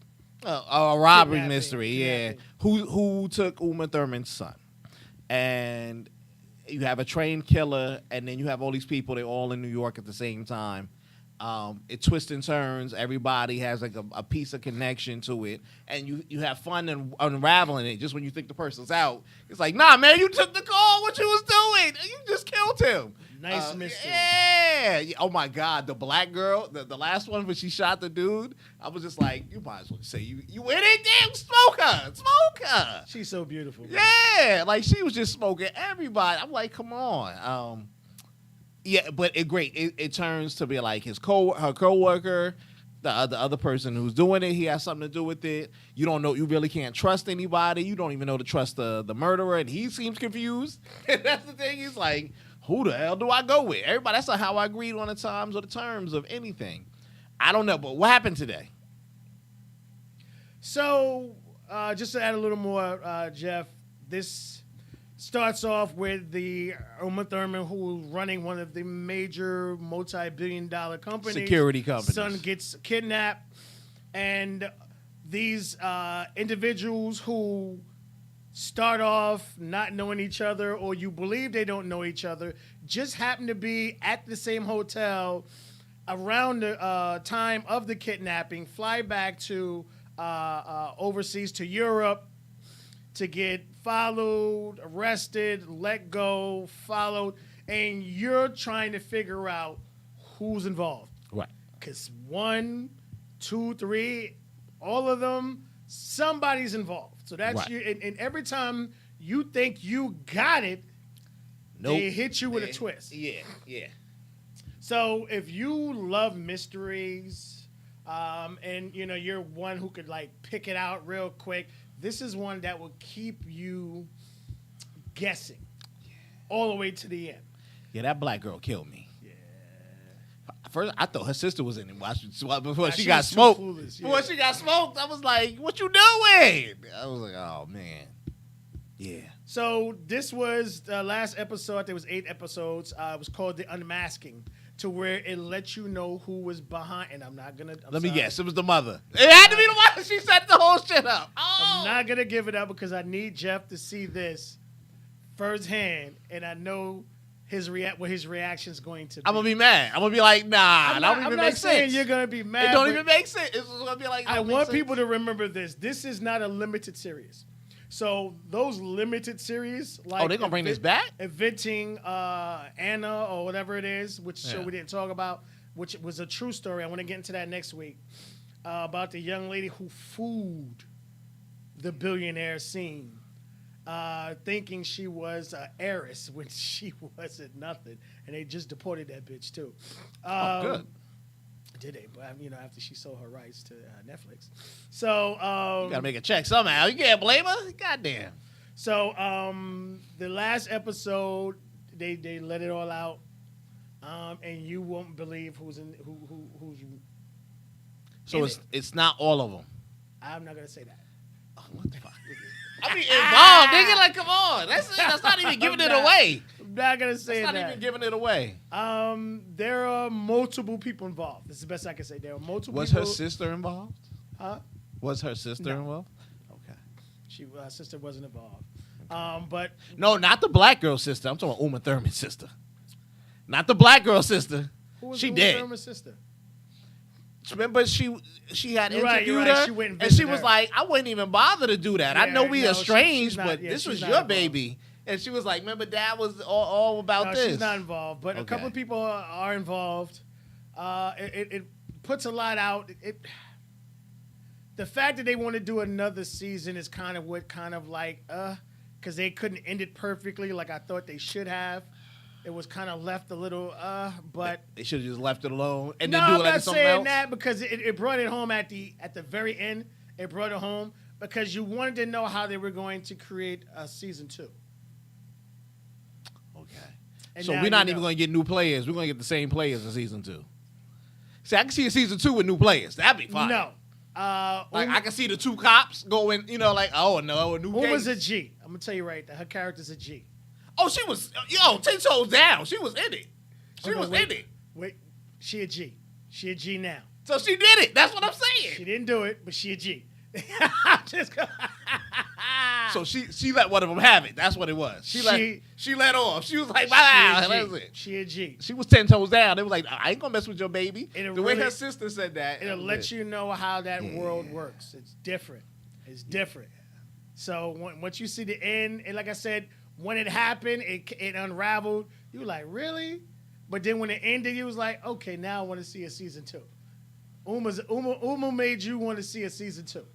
Speaker 3: a robbery mystery. Yeah, who took Uma Thurman's son, and you have a trained killer, and then you have all these people. They're all in New York at the same time. It twists and turns. Everybody has like a piece of connection to it, and you have fun and unraveling it. Just when you think the person's out, it's like, nah, man, you took the call. What you was doing? You just killed him.
Speaker 2: Nice mystery.
Speaker 3: Yeah. Oh my God, the black girl, the last one when she shot the dude. I was just like, you might as well say you in it, damn, smoke her.
Speaker 2: She's so beautiful.
Speaker 3: Yeah, like she was just smoking everybody. I'm like, come on. Yeah, but it turns to be like her coworker, the other person who's doing it. He has something to do with it. You don't know. You really can't trust anybody. You don't even know to trust the murderer, and he seems confused. And that's the thing. He's like, who the hell do I go with? Everybody. That's not how I agreed on the times or the terms of anything. I don't know. But what happened today?
Speaker 2: So, just to add a little more, Jeff, this starts off with the Uma Thurman, who's running one of the major multi-billion-dollar companies.
Speaker 3: Security companies.
Speaker 2: Son gets kidnapped, and these individuals who start off not knowing each other, or you believe they don't know each other, just happen to be at the same hotel around the time of the kidnapping, fly back to overseas to Europe to get followed, arrested, let go, followed, and you're trying to figure out who's involved.
Speaker 3: Right.
Speaker 2: Because 1, 2, 3, all of them, somebody's involved. So that's
Speaker 3: right.
Speaker 2: you. And every time you think you got it, they hit you with a twist.
Speaker 3: Yeah, yeah.
Speaker 2: So if you love mysteries, and you're one who could like pick it out real quick, this is one that will keep you guessing all the way to the end.
Speaker 3: Yeah, that black girl killed me. Yeah. First, I thought her sister was in it before she got smoked.
Speaker 2: Foolish, yeah.
Speaker 3: Before she got smoked, I was like, "What you doing?" I was like, "Oh man, yeah."
Speaker 2: So this was the last episode. There was 8 episodes. It was called The Unmasking, to where it lets you know who was behind. And I'm not gonna.
Speaker 3: Let me guess. It was the mother. It had to be the mother. She set the whole shit up. Oh.
Speaker 2: I'm not gonna give it up because I need Jeff to see this firsthand, and I know what his reaction's going to be.
Speaker 3: I'm gonna be mad. I'm gonna be like, nah, that don't even make sense.
Speaker 2: You're gonna be mad.
Speaker 3: It don't even make sense. It's gonna be like.
Speaker 2: I want people to remember this. This is not a limited series. So those limited series, like
Speaker 3: they're gonna bring this back?
Speaker 2: Inventing Anna or whatever it is, which show we didn't talk about, which was a true story. I want to get into that next week about the young lady who fooled the billionaire scene, thinking she was an heiress when she wasn't nothing, and they just deported that bitch too.
Speaker 3: Good.
Speaker 2: Did they? But after she sold her rights to Netflix. So
Speaker 3: you gotta make a check somehow. You can't blame her. Goddamn.
Speaker 2: So the last episode, they let it all out, and you won't believe who's in who's.
Speaker 3: So it's not all of them.
Speaker 2: I'm not gonna say that.
Speaker 3: Oh, what the fuck? I mean, involved, nigga. Like, come on. That's not even giving it away.
Speaker 2: I'm not gonna say that.
Speaker 3: That's not even giving it away.
Speaker 2: There are multiple people involved. This is the best I can say. There are multiple.
Speaker 3: Was
Speaker 2: people.
Speaker 3: her sister involved?
Speaker 2: Huh?
Speaker 3: Was her sister
Speaker 2: No.
Speaker 3: involved? Okay.
Speaker 2: Her sister wasn't involved. But
Speaker 3: no, not the black girl sister. I'm talking about Uma Thurman's sister. Not the black girl sister.
Speaker 2: who was
Speaker 3: she
Speaker 2: Uma
Speaker 3: dead.
Speaker 2: Thurman's sister?
Speaker 3: Remember, she had
Speaker 2: You're right,
Speaker 3: interviewed
Speaker 2: you're right.
Speaker 3: her,
Speaker 2: She went and
Speaker 3: and she
Speaker 2: visited
Speaker 3: was
Speaker 2: her.
Speaker 3: like, "I wouldn't even bother to do that. I
Speaker 2: Yeah,
Speaker 3: know we
Speaker 2: no,
Speaker 3: estranged,
Speaker 2: she's not-
Speaker 3: but
Speaker 2: yeah,
Speaker 3: this
Speaker 2: she's
Speaker 3: was
Speaker 2: not
Speaker 3: your
Speaker 2: involved.
Speaker 3: baby." And she was like, "Remember, Dad was all about
Speaker 2: No,
Speaker 3: this."
Speaker 2: she's not involved, but a couple of people are involved. It puts a lot out. The fact that they want to do another season is kind of because they couldn't end it perfectly like I thought they should have. It was kind of left a little, but
Speaker 3: they should have just left it alone and
Speaker 2: no,
Speaker 3: then do
Speaker 2: I'm
Speaker 3: it like
Speaker 2: not
Speaker 3: something
Speaker 2: saying
Speaker 3: else.
Speaker 2: that because it brought it home at the very end. It brought it home because you wanted to know how they were going to create a season 2.
Speaker 3: Okay.
Speaker 2: And
Speaker 3: So
Speaker 2: now
Speaker 3: we're not
Speaker 2: you
Speaker 3: even
Speaker 2: know.
Speaker 3: going to get new players. We're going to get the same players in season 2. See, I can see a season 2 with new players. That'd be fine.
Speaker 2: No.
Speaker 3: Like, I can see the 2 cops going, like, oh, no, a new
Speaker 2: Uma's
Speaker 3: case.
Speaker 2: a G. I'm going to tell you right there. Her character's a G.
Speaker 3: Oh, she was, 10 toes down. She was in it. She
Speaker 2: Hold on,
Speaker 3: was
Speaker 2: wait.
Speaker 3: in it.
Speaker 2: Wait, she a G. She a G now.
Speaker 3: So she did it. That's what I'm saying.
Speaker 2: She didn't do it, but she a G.
Speaker 3: So she let one of them have it. That's what it was. She let off. She was like, wow, that's it.
Speaker 2: She a G.
Speaker 3: She was 10 toes down. They was like, I ain't gonna mess with your baby. The way her sister said that.
Speaker 2: It'll let you know how that world works. It's different. It's different. So once you see the end, and like I said, when it happened, it unraveled. You were like, really? But then when it ended, you was like, okay, now I want to see a season 2. Uma made you want to see a season 2. Okay.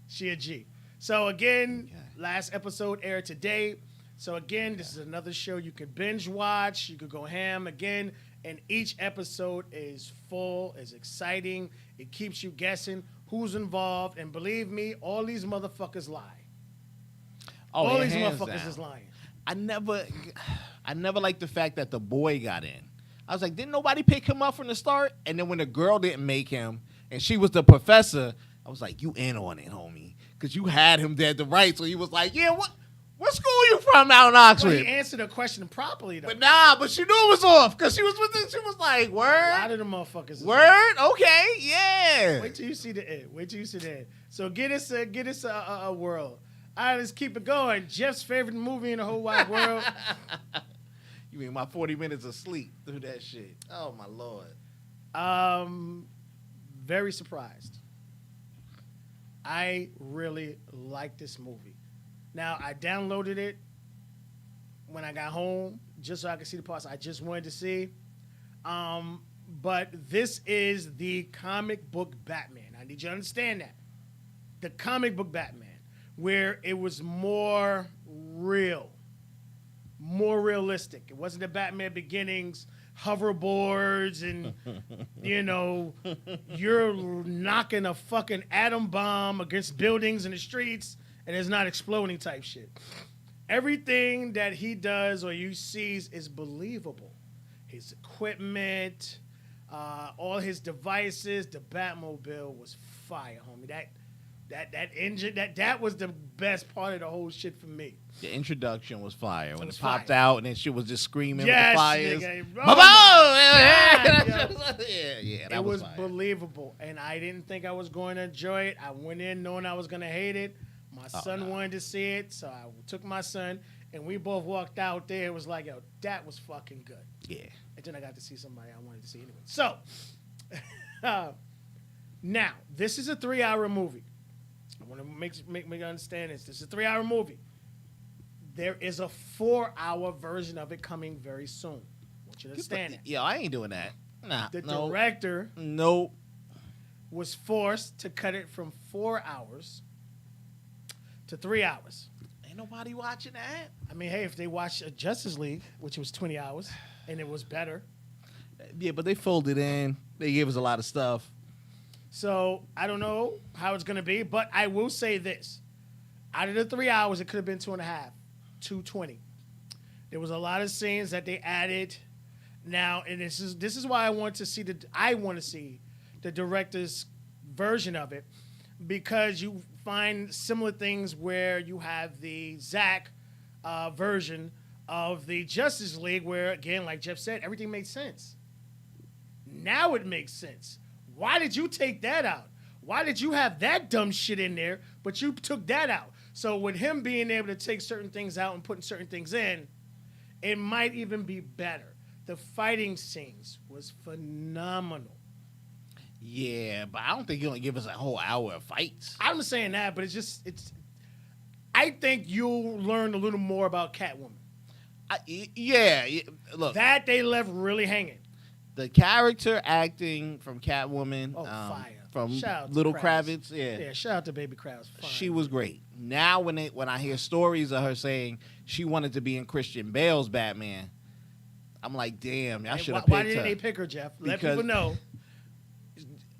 Speaker 2: She a G. So again, last episode aired today. So again, this is another show you could binge watch. You could go ham again. And each episode is full, is exciting. It keeps you guessing who's involved. And believe me, all these motherfuckers lie.
Speaker 3: Oh,
Speaker 2: all these motherfuckers is lying.
Speaker 3: I never liked the fact that the boy got in. I was like, didn't nobody pick him up from the start? And then when the girl didn't make him, and she was the professor, I was like, you in on it, homie. Because you had him dead to rights. So he was like, yeah, what school you from out in Oxford?
Speaker 2: Well, he answered the question properly, though.
Speaker 3: But she knew it was off. Because she was with it. She was like, word?
Speaker 2: A lot of the motherfuckers.
Speaker 3: Word? Okay, yeah.
Speaker 2: Wait till you see the end. So get us a world. All right, let's keep it going. Jeff's favorite movie in the whole wide world.
Speaker 3: You mean my 40 minutes of sleep through that shit? Oh, my Lord.
Speaker 2: Very surprised. I really like this movie. Now, I downloaded it when I got home just so I could see the parts I just wanted to see. But this is the comic book Batman. I need you to understand that. The comic book Batman, where it was more real, more realistic. It wasn't the Batman Beginnings, hoverboards, and, you're knocking a fucking atom bomb against buildings in the streets and it's not exploding type shit. Everything that he does or you sees is believable. His equipment, all his devices, the Batmobile was fire, homie. That engine, that was the best part of the whole shit for me.
Speaker 3: The introduction was fire. When it
Speaker 2: fire.
Speaker 3: popped out and then she was just screaming with
Speaker 2: Yes,
Speaker 3: the fires.
Speaker 2: nigga.
Speaker 3: That
Speaker 2: It was
Speaker 3: fire.
Speaker 2: believable, and I didn't think I was going to enjoy it. I went in knowing I was going to hate it. My son wanted to see it, so I took my son, and we both walked out there. It was like, yo, that was fucking good.
Speaker 3: Yeah.
Speaker 2: And then I got to see somebody I wanted to see anyway. So, now, this is a 3-hour movie. I want to make you understand this. This is a 3-hour movie. There is a 4-hour version of it coming very soon. I want you to understand that.
Speaker 3: Yeah, I ain't doing that. Nah.
Speaker 2: The director was forced to cut it from 4 hours to 3 hours.
Speaker 3: Ain't nobody watching that.
Speaker 2: I mean, hey, if they watched Justice League, which was 20 hours, and it was better.
Speaker 3: Yeah, but they folded in. They gave us a lot of stuff.
Speaker 2: So I don't know how it's going to be, but I will say this. Out of the 3 hours, it could have been 2.5, 2:20. There was a lot of scenes that they added. Now, and this is why I want to see the director's version of it, because you find similar things where you have the Zack version of the Justice League, where again, like Jeff said, everything made sense. Now it makes sense. Why did you take that out? Why did you have that dumb shit in there, but you took that out? So with him being able to take certain things out and putting certain things in, it might even be better. The fighting scenes was phenomenal.
Speaker 3: Yeah, but I don't think you're going to give us a whole hour of fights.
Speaker 2: I'm not saying that, but I think you'll learn a little more about Catwoman.
Speaker 3: Yeah, look.
Speaker 2: That they left really hanging.
Speaker 3: The character acting from Catwoman,
Speaker 2: fire.
Speaker 3: from
Speaker 2: Shout out
Speaker 3: Little
Speaker 2: to
Speaker 3: Kravitz, yeah.
Speaker 2: Yeah, shout out to Baby Kravitz. Fine.
Speaker 3: She was great. Now when I hear stories of her saying she wanted to be in Christian Bale's Batman, I'm like, damn, I should have picked her.
Speaker 2: Why didn't they pick her, Jeff? Let people know.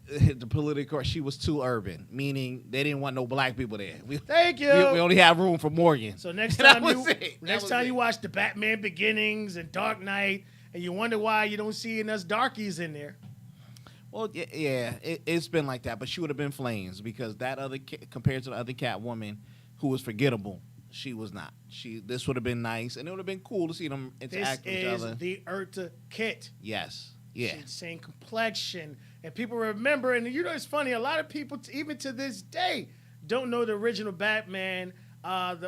Speaker 3: The political, she was too urban, meaning they didn't want no black people there.
Speaker 2: Thank you.
Speaker 3: We only have room for Morgan.
Speaker 2: So next time you
Speaker 3: you
Speaker 2: watch the Batman Beginnings and Dark Knight, and you wonder why you don't see us darkies in there.
Speaker 3: Well, yeah, it's been like that, but she would have been flames because that other compared to the other Catwoman, who was forgettable, she was not. This would have been nice, and it would have been cool to see them interact with each other.
Speaker 2: This is the Urta Kit.
Speaker 3: Yes. Yeah.
Speaker 2: Same complexion. And people remember, and it's funny, a lot of people, even to this day, don't know the original Batman, that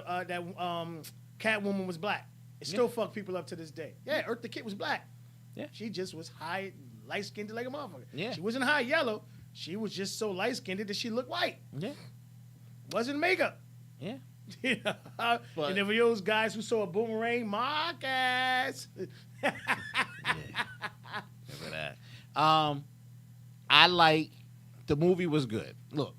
Speaker 2: Catwoman was black. It still fuck people up to this day. Yeah, Eartha Kitt was black.
Speaker 3: Yeah.
Speaker 2: She just was high, light-skinned like a motherfucker.
Speaker 3: Yeah.
Speaker 2: She wasn't high yellow. She was just so light-skinned that she looked white.
Speaker 3: Yeah.
Speaker 2: Wasn't makeup.
Speaker 3: Yeah.
Speaker 2: You know? And then for those guys who saw a boomerang, Marcus.
Speaker 3: Remember that. I like the movie was good. Look,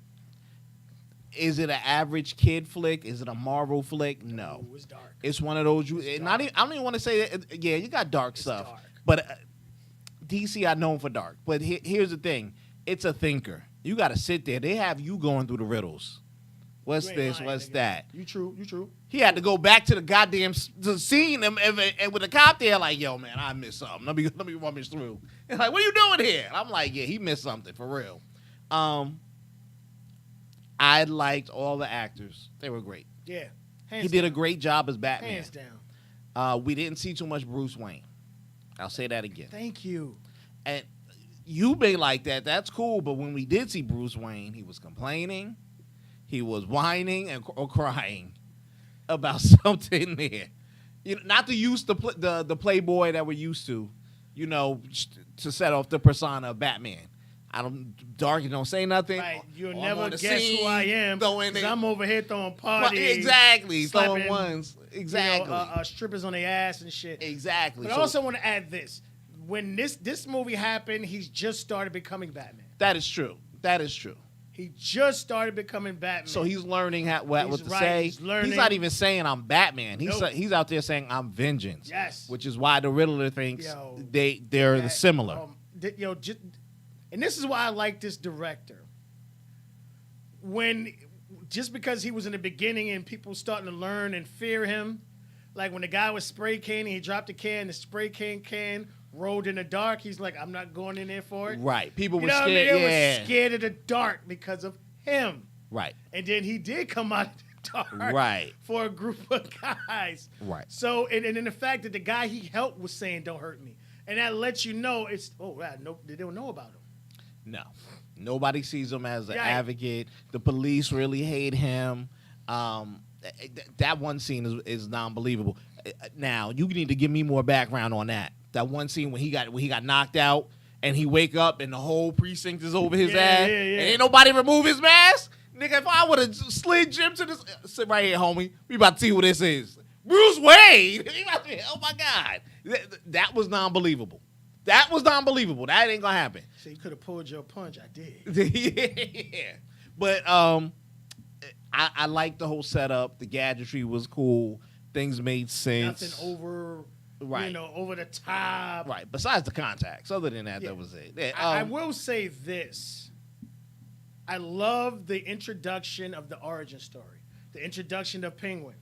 Speaker 3: is it an average kid flick? Is it a Marvel flick? No.
Speaker 2: Ooh, it's dark.
Speaker 3: It's one of those. I don't even want to say that. Yeah, you got dark stuff,
Speaker 2: dark.
Speaker 3: but DC are known for dark. But here's the thing: it's a thinker. You got to sit there. They have you going through the riddles. What's
Speaker 2: You ain't
Speaker 3: this?
Speaker 2: lying,
Speaker 3: What's
Speaker 2: nigga.
Speaker 3: that?
Speaker 2: You true.
Speaker 3: He had to go back to the goddamn scene and with the cop there, like, yo, man, I missed something. Let me rummage through. And like, what are you doing here? And I'm like, yeah, he missed something for real. I liked all the actors. They were great.
Speaker 2: Yeah.
Speaker 3: He did a great job as Batman.
Speaker 2: Hands down.
Speaker 3: We didn't see too much Bruce Wayne. I'll say that again.
Speaker 2: Thank you.
Speaker 3: And you may like that. That's cool. But when we did see Bruce Wayne, he was complaining. He was whining or crying about something there. You know, not to use the playboy that we're used to, you know, to set off the persona of Batman. Dark, don't say nothing.
Speaker 2: Right. You'll
Speaker 3: Or I'm
Speaker 2: never
Speaker 3: on the
Speaker 2: guess
Speaker 3: scene,
Speaker 2: who I am.
Speaker 3: throwing
Speaker 2: 'Cause
Speaker 3: it.
Speaker 2: I'm over here throwing parties.
Speaker 3: Exactly. Throwing
Speaker 2: slapping,
Speaker 3: ones. Exactly.
Speaker 2: You know, strippers on their ass and shit.
Speaker 3: Exactly.
Speaker 2: But I also want to add this. When this movie happened, he's just started becoming Batman.
Speaker 3: That is true. That is true.
Speaker 2: He just started becoming Batman.
Speaker 3: So he's learning what
Speaker 2: He's
Speaker 3: to
Speaker 2: right,
Speaker 3: say.
Speaker 2: he's learning.
Speaker 3: He's not even saying I'm Batman.
Speaker 2: Nope.
Speaker 3: He's out there saying I'm vengeance.
Speaker 2: Yes.
Speaker 3: Which is why the Riddler thinks
Speaker 2: Yo,
Speaker 3: they're similar.
Speaker 2: And this is why I like this director. Just because he was in the beginning and people starting to learn and fear him, like when the guy was spray canning, he dropped the can, the spray can rolled in the dark. He's like, I'm not going in there for it.
Speaker 3: Right. People
Speaker 2: You
Speaker 3: were
Speaker 2: know what I mean?
Speaker 3: scared.
Speaker 2: They
Speaker 3: Yeah.
Speaker 2: were scared of the dark because of him.
Speaker 3: Right.
Speaker 2: And then he did come out of the dark
Speaker 3: Right.
Speaker 2: for a group of guys.
Speaker 3: Right.
Speaker 2: So, and then the fact that the guy he helped was saying, don't hurt me. And that lets you know they don't know about him.
Speaker 3: No. Nobody sees him as an
Speaker 2: Right.
Speaker 3: advocate. The police really hate him. That one scene is non-believable. Now, you need to give me more background on that. That one scene when he got knocked out and he wake up and the whole precinct is over his ass.
Speaker 2: Yeah.
Speaker 3: And ain't nobody remove his mask? Nigga, if I would have slid Jim to this, sit right here, homie. We about to see who this is. Bruce Wayne. Oh my God. That was non-believable. That was non-believable. That ain't gonna happen.
Speaker 2: So you could have pulled your punch. I did.
Speaker 3: Yeah. But I like the whole setup. The gadgetry was cool. Things made sense.
Speaker 2: Nothing over,
Speaker 3: Right.
Speaker 2: over the top.
Speaker 3: Right. Besides the contacts. Other than that,
Speaker 2: Yeah.
Speaker 3: that was it. Yeah,
Speaker 2: I will say this. I love the introduction of the origin story. The introduction of Penguin.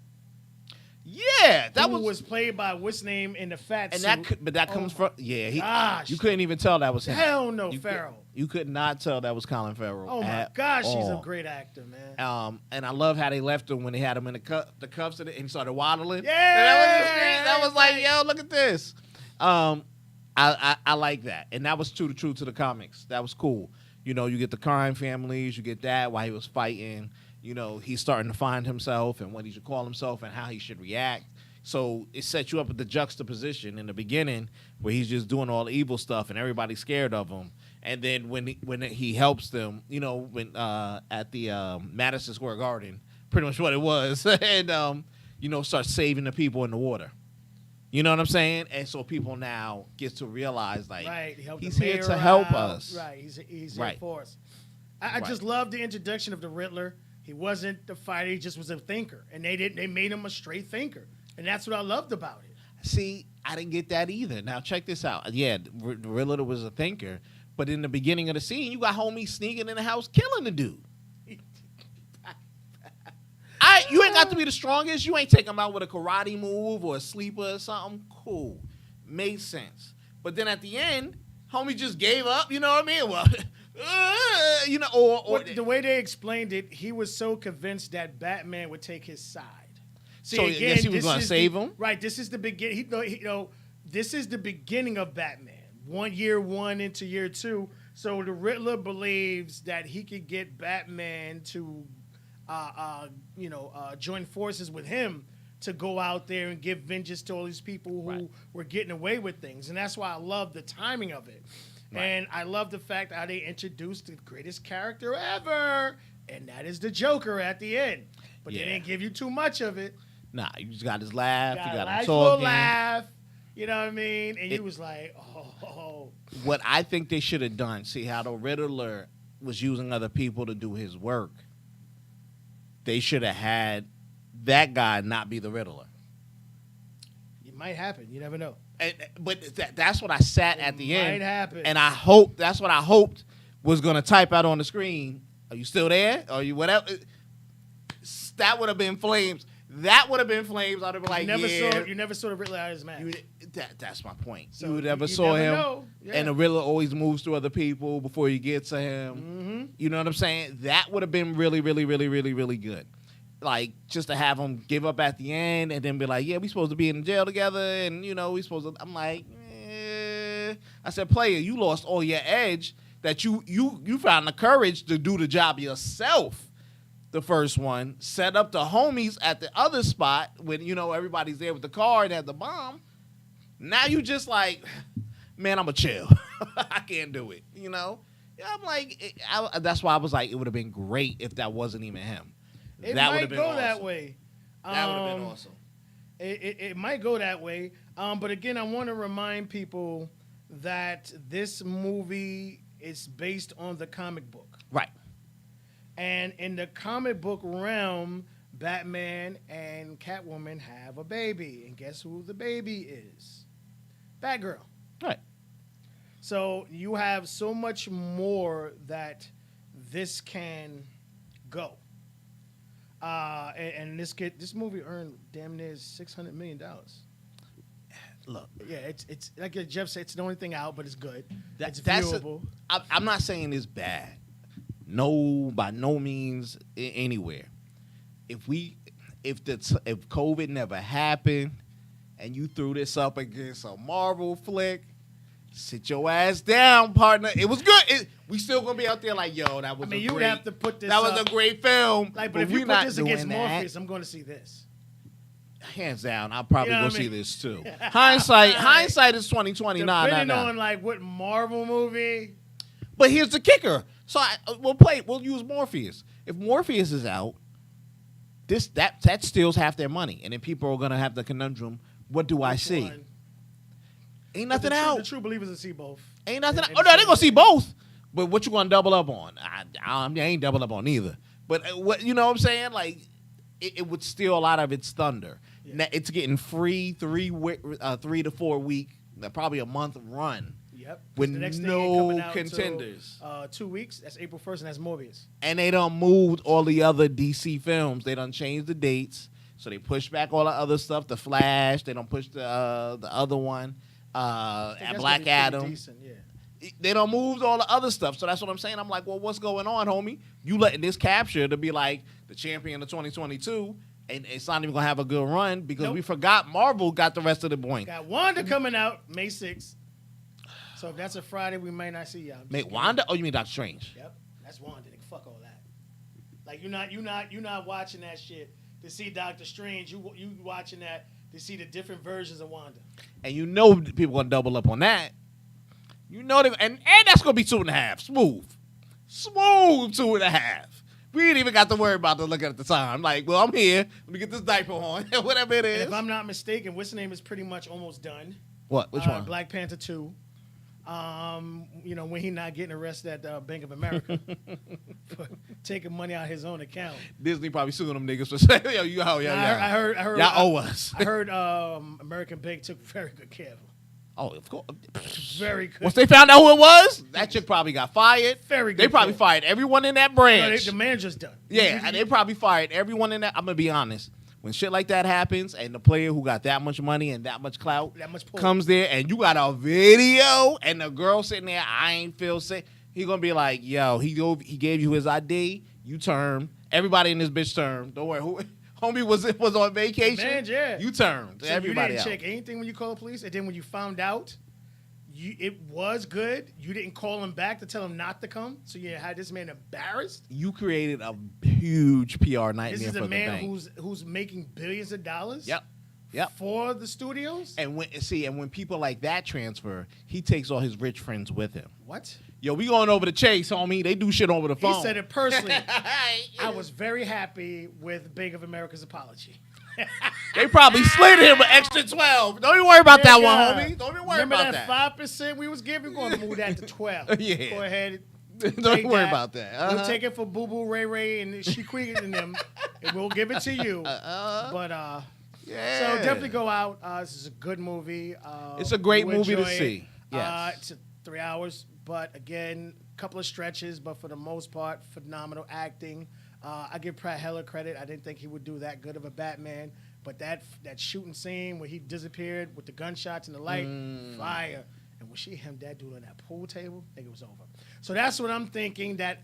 Speaker 3: yeah, that
Speaker 2: who
Speaker 3: was
Speaker 2: was played by what's name in the fat
Speaker 3: and
Speaker 2: suit.
Speaker 3: that comes from
Speaker 2: gosh.
Speaker 3: you couldn't even tell that was him.
Speaker 2: Hell no,
Speaker 3: You
Speaker 2: Farrell.
Speaker 3: You could not tell that was Colin Farrell.
Speaker 2: Oh my
Speaker 3: at
Speaker 2: gosh, he's a
Speaker 3: all.
Speaker 2: great actor, man.
Speaker 3: And I love how they left him when they had him in the cuffs and he started waddling.
Speaker 2: Yeah,
Speaker 3: that was like, yo, look at this. I like that, and that was true to the comics. That was cool. You know, you get the crime families, you get that while he was fighting. You know, he's starting to find himself and what he should call himself and how he should react. So it sets you up with the juxtaposition in the beginning where he's just doing all the evil stuff and everybody's scared of him. And then when he helps them, you know, when at the Madison Square Garden, pretty much what it was, and you know, starts saving the people in the water. You know what I'm saying? And so people now get to realize, like,
Speaker 2: Right, he helped
Speaker 3: he's
Speaker 2: the
Speaker 3: here
Speaker 2: mayor
Speaker 3: to help
Speaker 2: out.
Speaker 3: us.
Speaker 2: Right, he's here
Speaker 3: Right.
Speaker 2: for us. I
Speaker 3: Right.
Speaker 2: just love the introduction of the Riddler. He wasn't the fighter; he just was a thinker, and they made him a straight thinker, and that's what I loved about it.
Speaker 3: See, I didn't get that either. Now check this out. Yeah, the Riddler was a thinker, but in the beginning of the scene, you got homie sneaking in the house, killing the dude. You ain't got to be the strongest. You ain't take him out with a karate move or a sleeper or something. Cool, made sense. But then at the end, homie just gave up. You know what I mean? Well, you know, or
Speaker 2: The way they explained it, he was so convinced that Batman would take his side. See,
Speaker 3: So I guess he was
Speaker 2: this
Speaker 3: gonna
Speaker 2: is
Speaker 3: save
Speaker 2: the-
Speaker 3: him?
Speaker 2: Right. This is the beginning. This is the beginning of Batman. Year one into year two. So the Riddler believes that he could get Batman to join forces with him to go out there and give vengeance to all these people who were getting away with things. And that's why I love the timing of it. Right. And I love the fact how they introduced the greatest character ever, and that is the Joker at the end. But they didn't give you too much of it.
Speaker 3: Nah, you just got his laugh. You got
Speaker 2: his
Speaker 3: his talking.
Speaker 2: laugh. You know what I mean? And you was like, oh.
Speaker 3: What I think they should have done, see how the Riddler was using other people to do his work. They should have had that guy not be the Riddler.
Speaker 2: It might happen. You never know.
Speaker 3: But that's what I sat at the end.
Speaker 2: It might happen.
Speaker 3: And that's what I hoped was going to type out on the screen. Are you still there? Are you whatever? That would have been flames. That would have been flames. I'd have been like,
Speaker 2: you never saw the Riddler out of his mask.
Speaker 3: That's my point.
Speaker 2: So
Speaker 3: you never saw him.
Speaker 2: Yeah.
Speaker 3: And the Riddler always moves through other people before you get to him.
Speaker 2: Mm-hmm.
Speaker 3: You know what I'm saying? That would have been really, really, really, really, really good. Like, just to have him give up at the end and then be like, yeah, we supposed to be in jail together. And, we supposed to. I'm like, I said, player, you lost all your edge that you found the courage to do the job yourself. The first one, set up the homies at the other spot when, everybody's there with the car and had the bomb. Now you just like, man, I'm a chill. I can't do it, I'm like, that's why I was like, it would have been great if that wasn't even him.
Speaker 2: It
Speaker 3: that
Speaker 2: might go
Speaker 3: awesome.
Speaker 2: that way.
Speaker 3: That would have been awesome.
Speaker 2: It might go that way. But again, I want to remind people that this movie is based on the comic book.
Speaker 3: Right.
Speaker 2: And in the comic book realm, Batman and Catwoman have a baby. And guess who the baby is? Batgirl.
Speaker 3: Right.
Speaker 2: So you have so much more that this can go. And this movie earned damn near $600 million.
Speaker 3: Look,
Speaker 2: yeah, it's like Jeff said, it's the only thing out, but it's good. It's
Speaker 3: that's
Speaker 2: viewable.
Speaker 3: I'm not saying it's bad. No, by no means anywhere. If COVID never happened, and you threw this up against a Marvel flick, sit your ass down, partner. It was good. We still gonna be out there like, yo, that was.
Speaker 2: You would have to put this.
Speaker 3: That was a great film.
Speaker 2: Like, but if you put this against Morbius, I'm going to see this.
Speaker 3: Hands down, I'll probably go see this too. Hindsight is 2020.
Speaker 2: Depending on like what Marvel movie.
Speaker 3: But here's the kicker. So we'll use Morpheus. If Morpheus is out, that steals half their money, and then people are gonna have the conundrum. What do I see?
Speaker 2: One?
Speaker 3: Ain't nothing out.
Speaker 2: The true believers will see both.
Speaker 3: Ain't nothing. Oh no, they gonna see both. But what you gonna double up on? I ain't double up on either. But what you know what I'm saying? Like it would steal a lot of its thunder. Yeah. Now, it's getting free 3 to 4 week, probably a month run.
Speaker 2: Yep.
Speaker 3: With no contenders.
Speaker 2: 2 weeks. That's April 1st, and that's Morbius.
Speaker 3: And they done moved all the other DC films. They done changed the dates, so they pushed back all the other stuff. The Flash. They done pushed the other one. Black Adam.
Speaker 2: Decent, yeah.
Speaker 3: They done moved all the other stuff. So that's what I'm saying. I'm like, well, what's going on, homie? You letting this capture to be like the champion of 2022, and it's not even gonna have a good run because we forgot Marvel got the rest of the point.
Speaker 2: Got Wanda coming out May 6th. So if that's a Friday, we might not see y'all.
Speaker 3: Mate, Wanda? Oh, you mean Doctor Strange?
Speaker 2: Yep, that's Wanda. Fuck all that. Like you're not watching that shit to see Doctor Strange. You watching that to see the different versions of Wanda.
Speaker 3: And people gonna double up on that. And that's gonna be 2.5. Smooth 2.5. We ain't even got to worry about the look at the time. Like, well, I'm here. Let me get this diaper on. Whatever it is.
Speaker 2: And if I'm not mistaken, what's the name is pretty much almost done.
Speaker 3: What? Which one?
Speaker 2: Black Panther 2. When he not getting arrested at Bank of America for taking money out of his own account.
Speaker 3: Disney probably suing them niggas for saying,
Speaker 2: I heard
Speaker 3: y'all owe us.
Speaker 2: I heard American Bank took very good care of him.
Speaker 3: Oh, of course.
Speaker 2: Very good.
Speaker 3: Once they found out who it was, that chick probably got fired.
Speaker 2: Very good.
Speaker 3: They probably fired everyone in that branch.
Speaker 2: No, the manager's done.
Speaker 3: Yeah, and they probably fired everyone in that. I'm going to be honest. When shit like that happens and the player who got that much money and that much clout comes there and you got a video and the girl sitting there, I ain't feel safe, he going to be like, yo, he gave you his ID, you term. Everybody in this bitch term. Don't worry. Homie was on vacation.
Speaker 2: Man, yeah.
Speaker 3: You turned.
Speaker 2: So
Speaker 3: everybody
Speaker 2: you didn't
Speaker 3: out.
Speaker 2: check anything when you called the police, and then when you found out, it was good. You didn't call him back to tell him not to come, so you had this man embarrassed.
Speaker 3: You created a huge PR nightmare
Speaker 2: This is
Speaker 3: for
Speaker 2: a
Speaker 3: the
Speaker 2: man
Speaker 3: bank.
Speaker 2: who's making billions of dollars.
Speaker 3: Yep.
Speaker 2: For the studios.
Speaker 3: And when people like that transfer, he takes all his rich friends with him.
Speaker 2: What?
Speaker 3: Yo, we going over to Chase, homie. They do shit over the phone.
Speaker 2: He said it personally. I was very happy with Bank of America's apology.
Speaker 3: They probably slid him an extra 12. Don't even worry about that one, homie. Don't even worry
Speaker 2: Remember
Speaker 3: about
Speaker 2: that 5% we was giving? We're going to move that to 12.
Speaker 3: Yeah.
Speaker 2: Go ahead.
Speaker 3: Don't
Speaker 2: take
Speaker 3: worry
Speaker 2: that.
Speaker 3: about that.
Speaker 2: We'll take it for Boo Boo, Ray Ray, and Shaquille and them, and we'll give it to you. But
Speaker 3: Yeah.
Speaker 2: so definitely go out. This is a good movie.
Speaker 3: It's a great
Speaker 2: you'll
Speaker 3: movie to
Speaker 2: enjoy it.
Speaker 3: see. Yes.
Speaker 2: It's 3 hours, but again, a couple of stretches, but for the most part, phenomenal acting. I give Pratt hella credit. I didn't think he would do that good of a Batman, but that shooting scene where he disappeared with the gunshots and the light, fire. And when she him that dude on that pool table, I think it was over. So that's what I'm thinking. That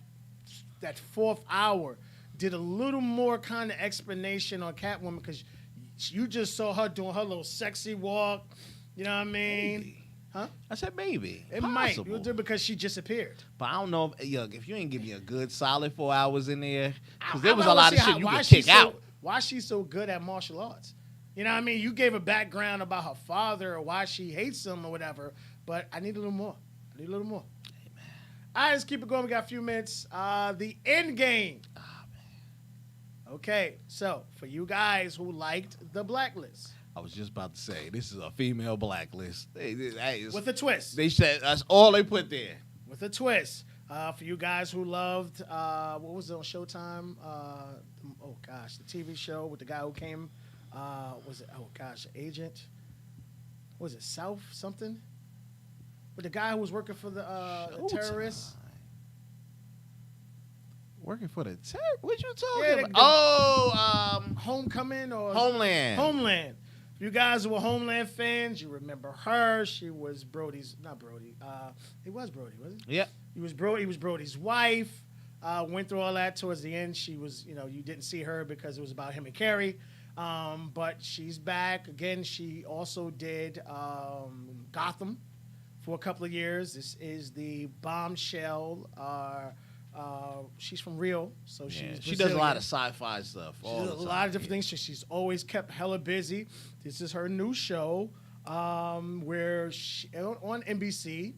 Speaker 2: fourth hour did a little more kind of explanation on Catwoman because you just saw her doing her little sexy walk. You know what I mean?
Speaker 3: Maybe.
Speaker 2: Huh?
Speaker 3: I said maybe.
Speaker 2: It
Speaker 3: Possible.
Speaker 2: might. It was because she disappeared.
Speaker 3: But I don't know if you ain't give me a good solid 4 hours in there, because
Speaker 2: I
Speaker 3: there was a
Speaker 2: wanna
Speaker 3: lot of
Speaker 2: see
Speaker 3: shit
Speaker 2: how-
Speaker 3: you
Speaker 2: why
Speaker 3: could
Speaker 2: she's
Speaker 3: kick
Speaker 2: so-
Speaker 3: out.
Speaker 2: Why she's so good at martial arts? You know what I mean? You gave a background about her father or why she hates him or whatever, but I need a little more. All right, let's keep it going. We got a few minutes. The end game.
Speaker 3: Oh, man.
Speaker 2: Okay, so for you guys who liked The Blacklist.
Speaker 3: I was just about to say, this is a female blacklist.
Speaker 2: With a twist.
Speaker 3: They said that's all they put there.
Speaker 2: With a twist. For you guys who loved, what was it on Showtime? The TV show with the guy who came, Agent? Was it South something? With the guy who was working for the terrorists?
Speaker 3: Working for the what you talking
Speaker 2: Yeah,
Speaker 3: about?
Speaker 2: Homecoming or
Speaker 3: Homeland.
Speaker 2: Homeland. You guys who were Homeland fans, you remember her. She was not Brody. It was Brody, wasn't it?
Speaker 3: Yeah.
Speaker 2: He was Brody's wife. Went through all that towards the end. She was, you didn't see her because it was about him and Carrie. But she's back. Again, she also did Gotham for a couple of years. This is the bombshell. She's from Rio, so
Speaker 3: she does a lot of sci-fi stuff.
Speaker 2: She does a lot of different things. She's always kept hella busy. This is her new show where she, on NBC,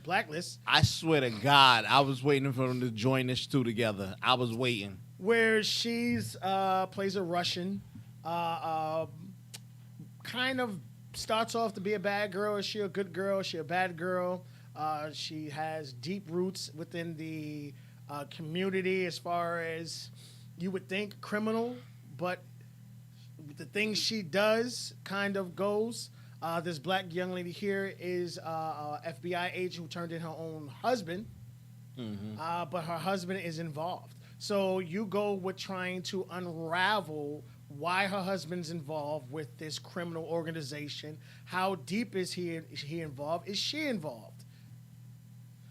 Speaker 2: Blacklist.
Speaker 3: I swear to God, I was waiting for them to join this two together. I was waiting.
Speaker 2: Where she's plays a Russian, kind of starts off to be a bad girl. Is she a good girl? Is she a bad girl? She has deep roots within the community as far as you would think criminal, but the things she does kind of goes. This black young lady here is a FBI agent who turned in her own husband, but her husband is involved. So you go with trying to unravel why her husband's involved with this criminal organization. How deep is he involved? Is she involved?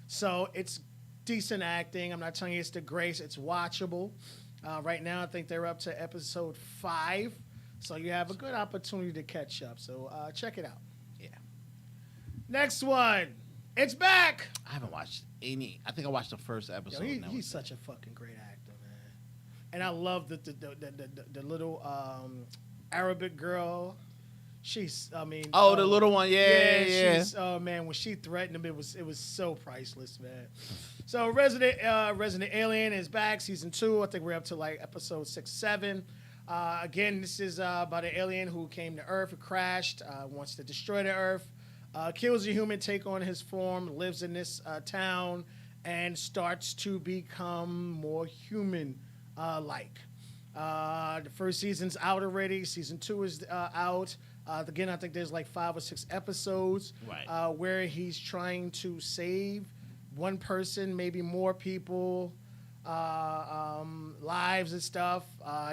Speaker 2: So it's decent acting. I'm not telling you it's the grace. It's watchable. Right now, I think they're up to episode 5. So you have a good opportunity to catch up. So check it out.
Speaker 3: Yeah.
Speaker 2: Next one. It's back.
Speaker 3: I haven't watched any. I think I watched the first episode.
Speaker 2: He's such a fucking great actor, man. And I love the little Arabic girl.
Speaker 3: The little one, yeah.
Speaker 2: She's, oh man, when she threatened him, it was so priceless, man. So Resident Alien is back, season 2. I think we're up to like episode 6, 7. Again, this is about an alien who came to Earth, crashed, wants to destroy the Earth, kills a human, take on his form, lives in this town, and starts to become more human like. The first season's out already. Season 2 is out. Again, I think there's like 5 or 6 episodes where he's trying to save one person, maybe more people, lives and stuff.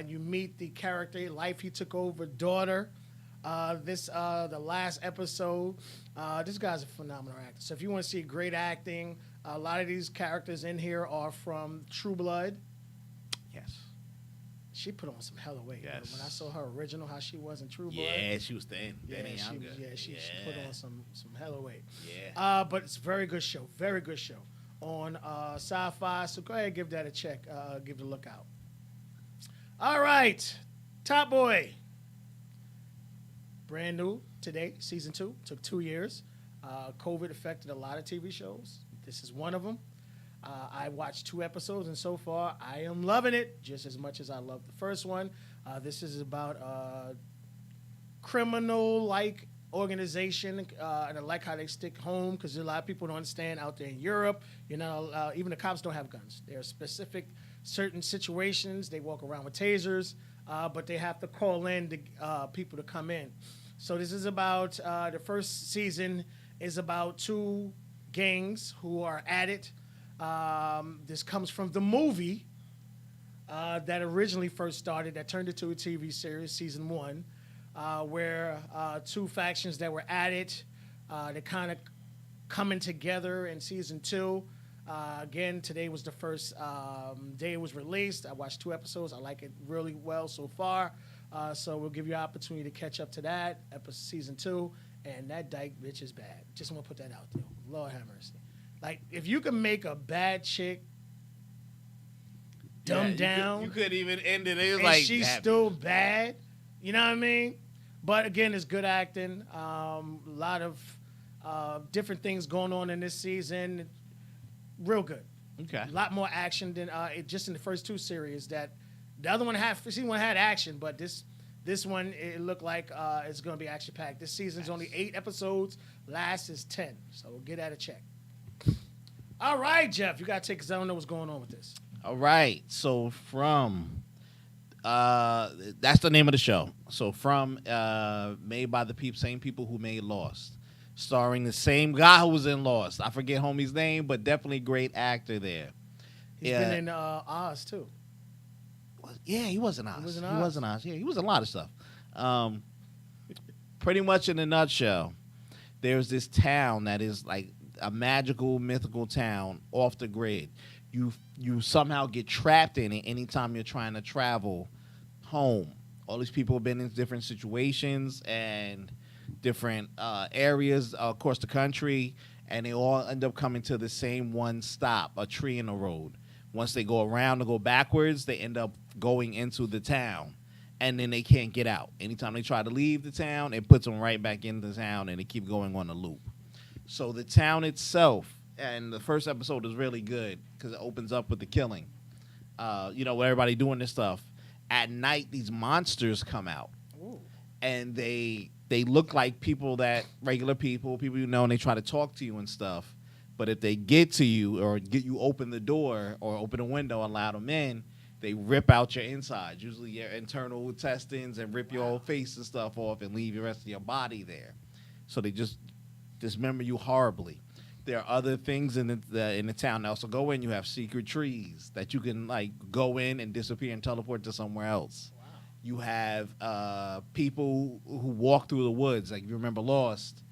Speaker 2: You meet the character, life he took over, daughter. The last episode. This guy's a phenomenal actor. So if you want to see great acting, a lot of these characters in here are from True Blood.
Speaker 3: Yes.
Speaker 2: She put on some hella weight.
Speaker 3: Yes.
Speaker 2: When I saw her original, how she was in True Blood.
Speaker 3: Yeah, she was thin.
Speaker 2: Yeah,
Speaker 3: Thin and
Speaker 2: she,
Speaker 3: younger.
Speaker 2: she put on some hella weight.
Speaker 3: Yeah.
Speaker 2: But it's a very good show. Very good show on Sci-Fi. So go ahead and give that a check. Give it a look out. All right. Top Boy. Brand new today, season 2. Took 2 years. COVID affected a lot of TV shows. This is one of them. I watched 2 episodes, and so far, I am loving it just as much as I loved the first one. This is about a criminal-like organization, and I like how they stick home because a lot of people don't understand out there in Europe. You know, even the cops don't have guns. There are specific certain situations. They walk around with tasers, but they have to call in the people to come in. So this is about the first season is about 2 gangs who are at it. This comes from the movie that originally first started, that turned into a TV series, season 1, where 2 factions that were at it, they kind of coming together in season 2. Again, today was the first day it was released. I watched 2 episodes. I like it really well so far. So we'll give you an opportunity to catch up to that, season 2. And that dyke bitch is bad. Just want to put that out there. Lord have mercy. Like, if you can make a bad chick dumb down.
Speaker 3: You couldn't even end it. It was
Speaker 2: and
Speaker 3: like
Speaker 2: she's still bad. You know what I mean? But again, it's good acting. A lot of different things going on in this season. Real good.
Speaker 3: Okay.
Speaker 2: A lot more action than just in the first 2 series. That the other one season 1 had action, but this one, it looked like it's going to be action packed. This season's only 8 episodes. Last is 10. So we'll get at a check. All right, Jeff, you got to take, because I don't know what's going on with this.
Speaker 3: All right. So from that's the name of the show. So from made by the same people who made Lost, starring the same guy who was in Lost. I forget homie's name, but definitely great actor there.
Speaker 2: He's been in Oz too.
Speaker 3: Yeah, he was in Oz.
Speaker 2: He was in
Speaker 3: Oz. Yeah, he was in a lot of stuff. Pretty much in a nutshell, there's this town that is like a magical, mythical town off the grid. You somehow get trapped in it anytime you're trying to travel home. All these people have been in different situations and different areas across the country, and they all end up coming to the same one stop, a tree in the road. Once they go around and go backwards, they end up going into the town, and then they can't get out. Anytime they try to leave the town, it puts them right back into the town, and they keep going on a loop. So the town itself, and the first episode is really good because it opens up with the killing. With everybody doing this stuff. At night, these monsters come out.
Speaker 2: Ooh.
Speaker 3: And they look like regular people you know, and they try to talk to you and stuff. But if they get to you or get you open the door or open a window and allow them in, they rip out your insides, usually your internal intestines, and rip your whole face and stuff off and leave the rest of your body there. So they just dismember you horribly. There are other things in the town that also go in. You have secret trees that you can like go in and disappear and teleport to somewhere else. Wow. You have people who walk through the woods. Like, you remember Lost,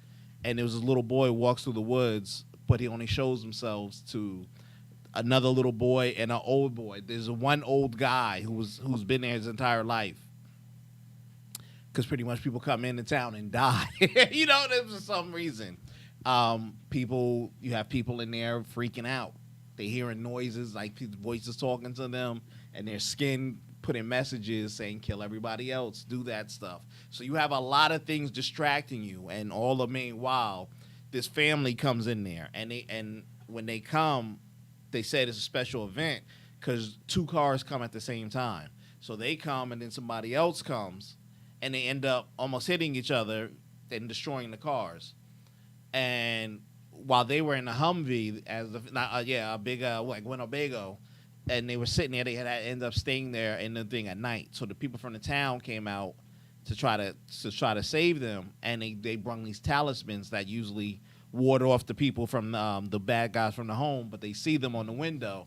Speaker 3: and there was this little boy who walks through the woods, but he only shows himself to another little boy and an old boy. There's one old guy who's been there his entire life. Because pretty much people come into town and die. For some reason. You have people in there freaking out. They hearing noises, like voices talking to them, and their skin putting messages saying kill everybody else, do that stuff. So you have a lot of things distracting you, and all the meanwhile, this family comes in there, and when they come, they said it's a special event because 2 cars come at the same time. So they come, and then somebody else comes, and they end up almost hitting each other and destroying the cars. And while they were in the Humvee, a big Winnebago, and they were sitting there, they had to end up staying there in the thing at night. So the people from the town came out to try to save them, and they brought these talismans that usually ward off the people from the bad guys from the home, but they see them on the window.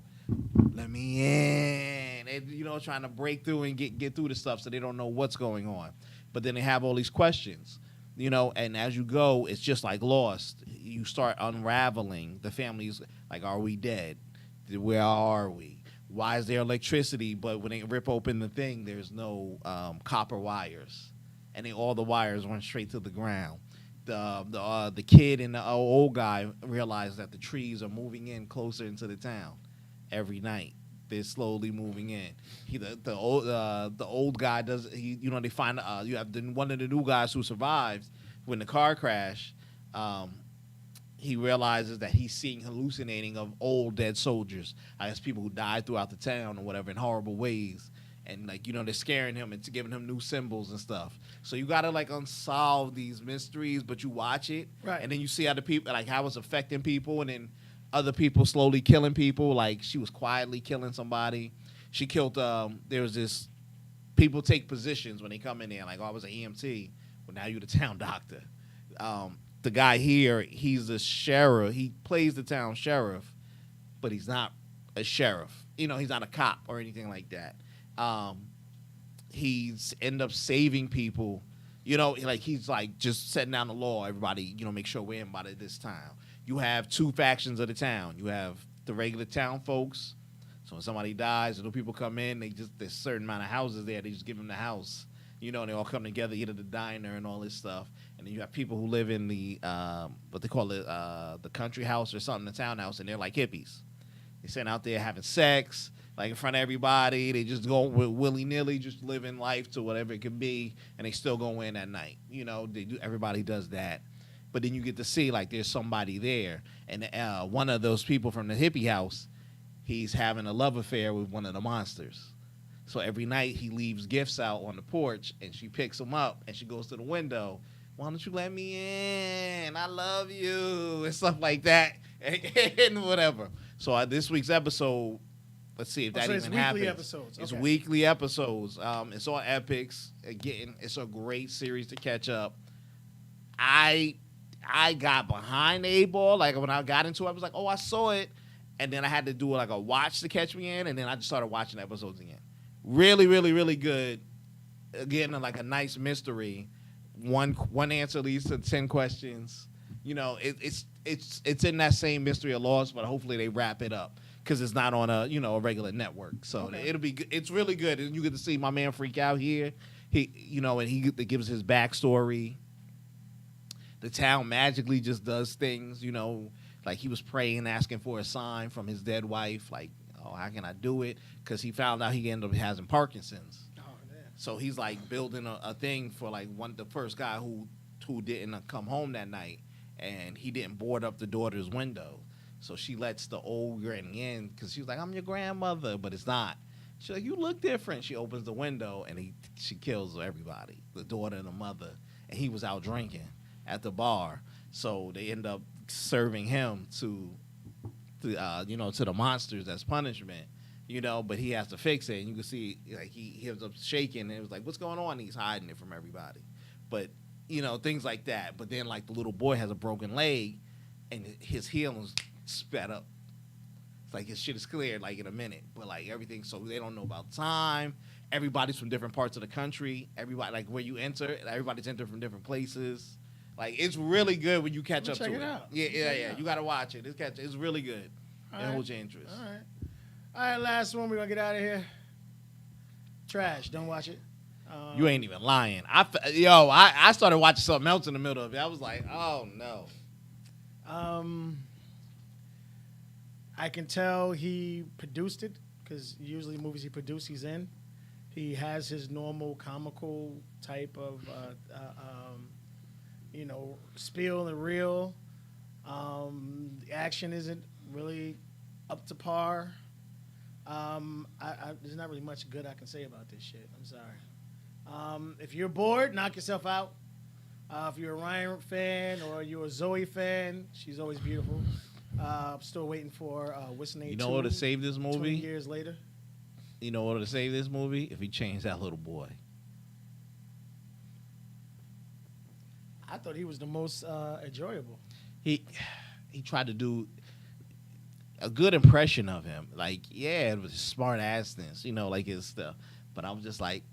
Speaker 3: Let me in. And, trying to break through and get through the stuff, so they don't know what's going on. But then they have all these questions, and as you go, it's just like Lost. You start unraveling. The family's like, are we dead? Where are we? why is there electricity, but when they rip open the thing, there's no copper wires, and all the wires run straight to the ground. The kid and the old guy realize that the trees are moving in closer into the town every night. They're slowly moving in. The old guy does. They find you have one of the new guys who survives when the car crash. He realizes that he's seeing hallucinating of old dead soldiers. I guess people who died throughout the town or whatever in horrible ways. And they're scaring him and giving him new symbols and stuff. So you gotta unsolve these mysteries, but you watch it,
Speaker 2: right?
Speaker 3: And then you see how the people how it's affecting people, and then other people slowly killing people. Like she was quietly killing somebody. She killed. There was this. People take positions when they come in there. Like, oh, I was an EMT. Well, now you're the town doctor. The guy here, he's the sheriff. He plays the town sheriff, but he's not a sheriff. He's not a cop or anything like that. He's end up saving people. He's just setting down the law. Everybody, make sure we're in by this time. You have two factions of the town. You have the regular town folks. So when somebody dies, little people come in. There's a certain amount of houses there. They just give them the house. And they all come together, eat at the diner and all this stuff. And then you have people who live in the what they call it, the country house or something, the townhouse, and they're like hippies. They're sitting out there having sex, in front of everybody. They just go willy-nilly, just living life to whatever it could be, and they still go in at night. They do. Everybody does that. But then you get to see, there's somebody there. And one of those people from the hippie house, he's having a love affair with one of the monsters. So every night he leaves gifts out on the porch, and she picks them up, and she goes to the window. Why don't you let me in? I love you, and stuff like that, and whatever. So this week's episode, let's see if that even happens.
Speaker 2: Episodes. Okay.
Speaker 3: It's weekly episodes. It's on Epix. Again, it's a great series to catch up. I got behind the 8-ball. When I got into it, I was like, oh, I saw it. And then I had to do a watch to catch me in, and then I just started watching episodes again. Really, really, really good. Again, a nice mystery. One answer leads to 10 questions. It's in that same mystery of Lost, but hopefully they wrap it up because it's not on a regular network. So okay. It'll be good. It's really good, and you get to see my man freak out here. And he gives his backstory. The town magically just does things. He was praying, asking for a sign from his dead wife. Oh, how can I do it? Because he found out he ended up having Parkinson's. So he's building a thing for the first guy who didn't come home that night, and he didn't board up the daughter's window. So she lets the old granny in because she's like, I'm your grandmother, but it's not. She's like, you look different. She opens the window and she kills everybody, the daughter and the mother, and he was out drinking at the bar. So they end up serving him to the monsters as punishment. But he has to fix it, and you can see he ends up shaking, and it was what's going on? And he's hiding it from everybody, but things like that. But then the little boy has a broken leg, and his healing's sped up. It's his shit is cleared in a minute, but everything. So they don't know about time. Everybody's from different parts of the country. Everybody where you enter, everybody's entered from different places. It's really good when you catch up to it.
Speaker 2: Check it out.
Speaker 3: Yeah. You gotta watch it. It's really good. It holds your interest.
Speaker 2: All right, last one. We're going to get out of here. Trash. Don't watch it.
Speaker 3: You ain't even lying. I started watching something else in the middle of it. I was like, oh, no.
Speaker 2: I can tell he produced it because usually movies he produced, he's in. He has his normal comical type of, spiel and reel. The action isn't really up to par. There's not really much good I can say about this shit. I'm sorry. If you're bored, knock yourself out. If you're a Ryan fan or you're a Zoe fan, she's always beautiful. I'm still waiting for Whistling.
Speaker 3: You know what to save this movie?
Speaker 2: 20 years later.
Speaker 3: You know what to save this movie? If he changed that little boy.
Speaker 2: I thought he was the most enjoyable.
Speaker 3: He tried to do a good impression of him. It was smart assness, his stuff. But I was just like,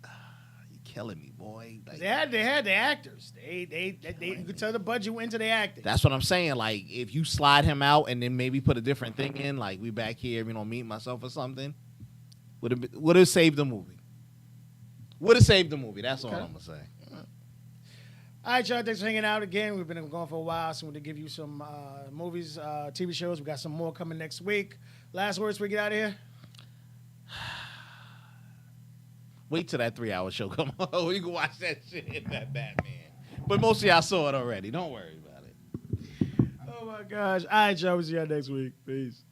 Speaker 3: you're killing me, boy.
Speaker 2: They had the actors. They you could tell the budget went into the acting.
Speaker 3: That's what I'm saying. If you slide him out and then maybe put a different thing in, we back here, meet myself or something, Would have saved the movie. Would have saved the movie. That's all I'm gonna say.
Speaker 2: All right, y'all. Thanks for hanging out again. We've been going for a while, so we're going to give you some movies, TV shows. We got some more coming next week. Last words before we get out of here?
Speaker 3: Wait till that 3-hour show come on. You can watch that shit, that Batman. But most of y'all saw it already. Don't worry about it.
Speaker 2: Oh, my gosh. All right, y'all. We'll see y'all next week. Peace.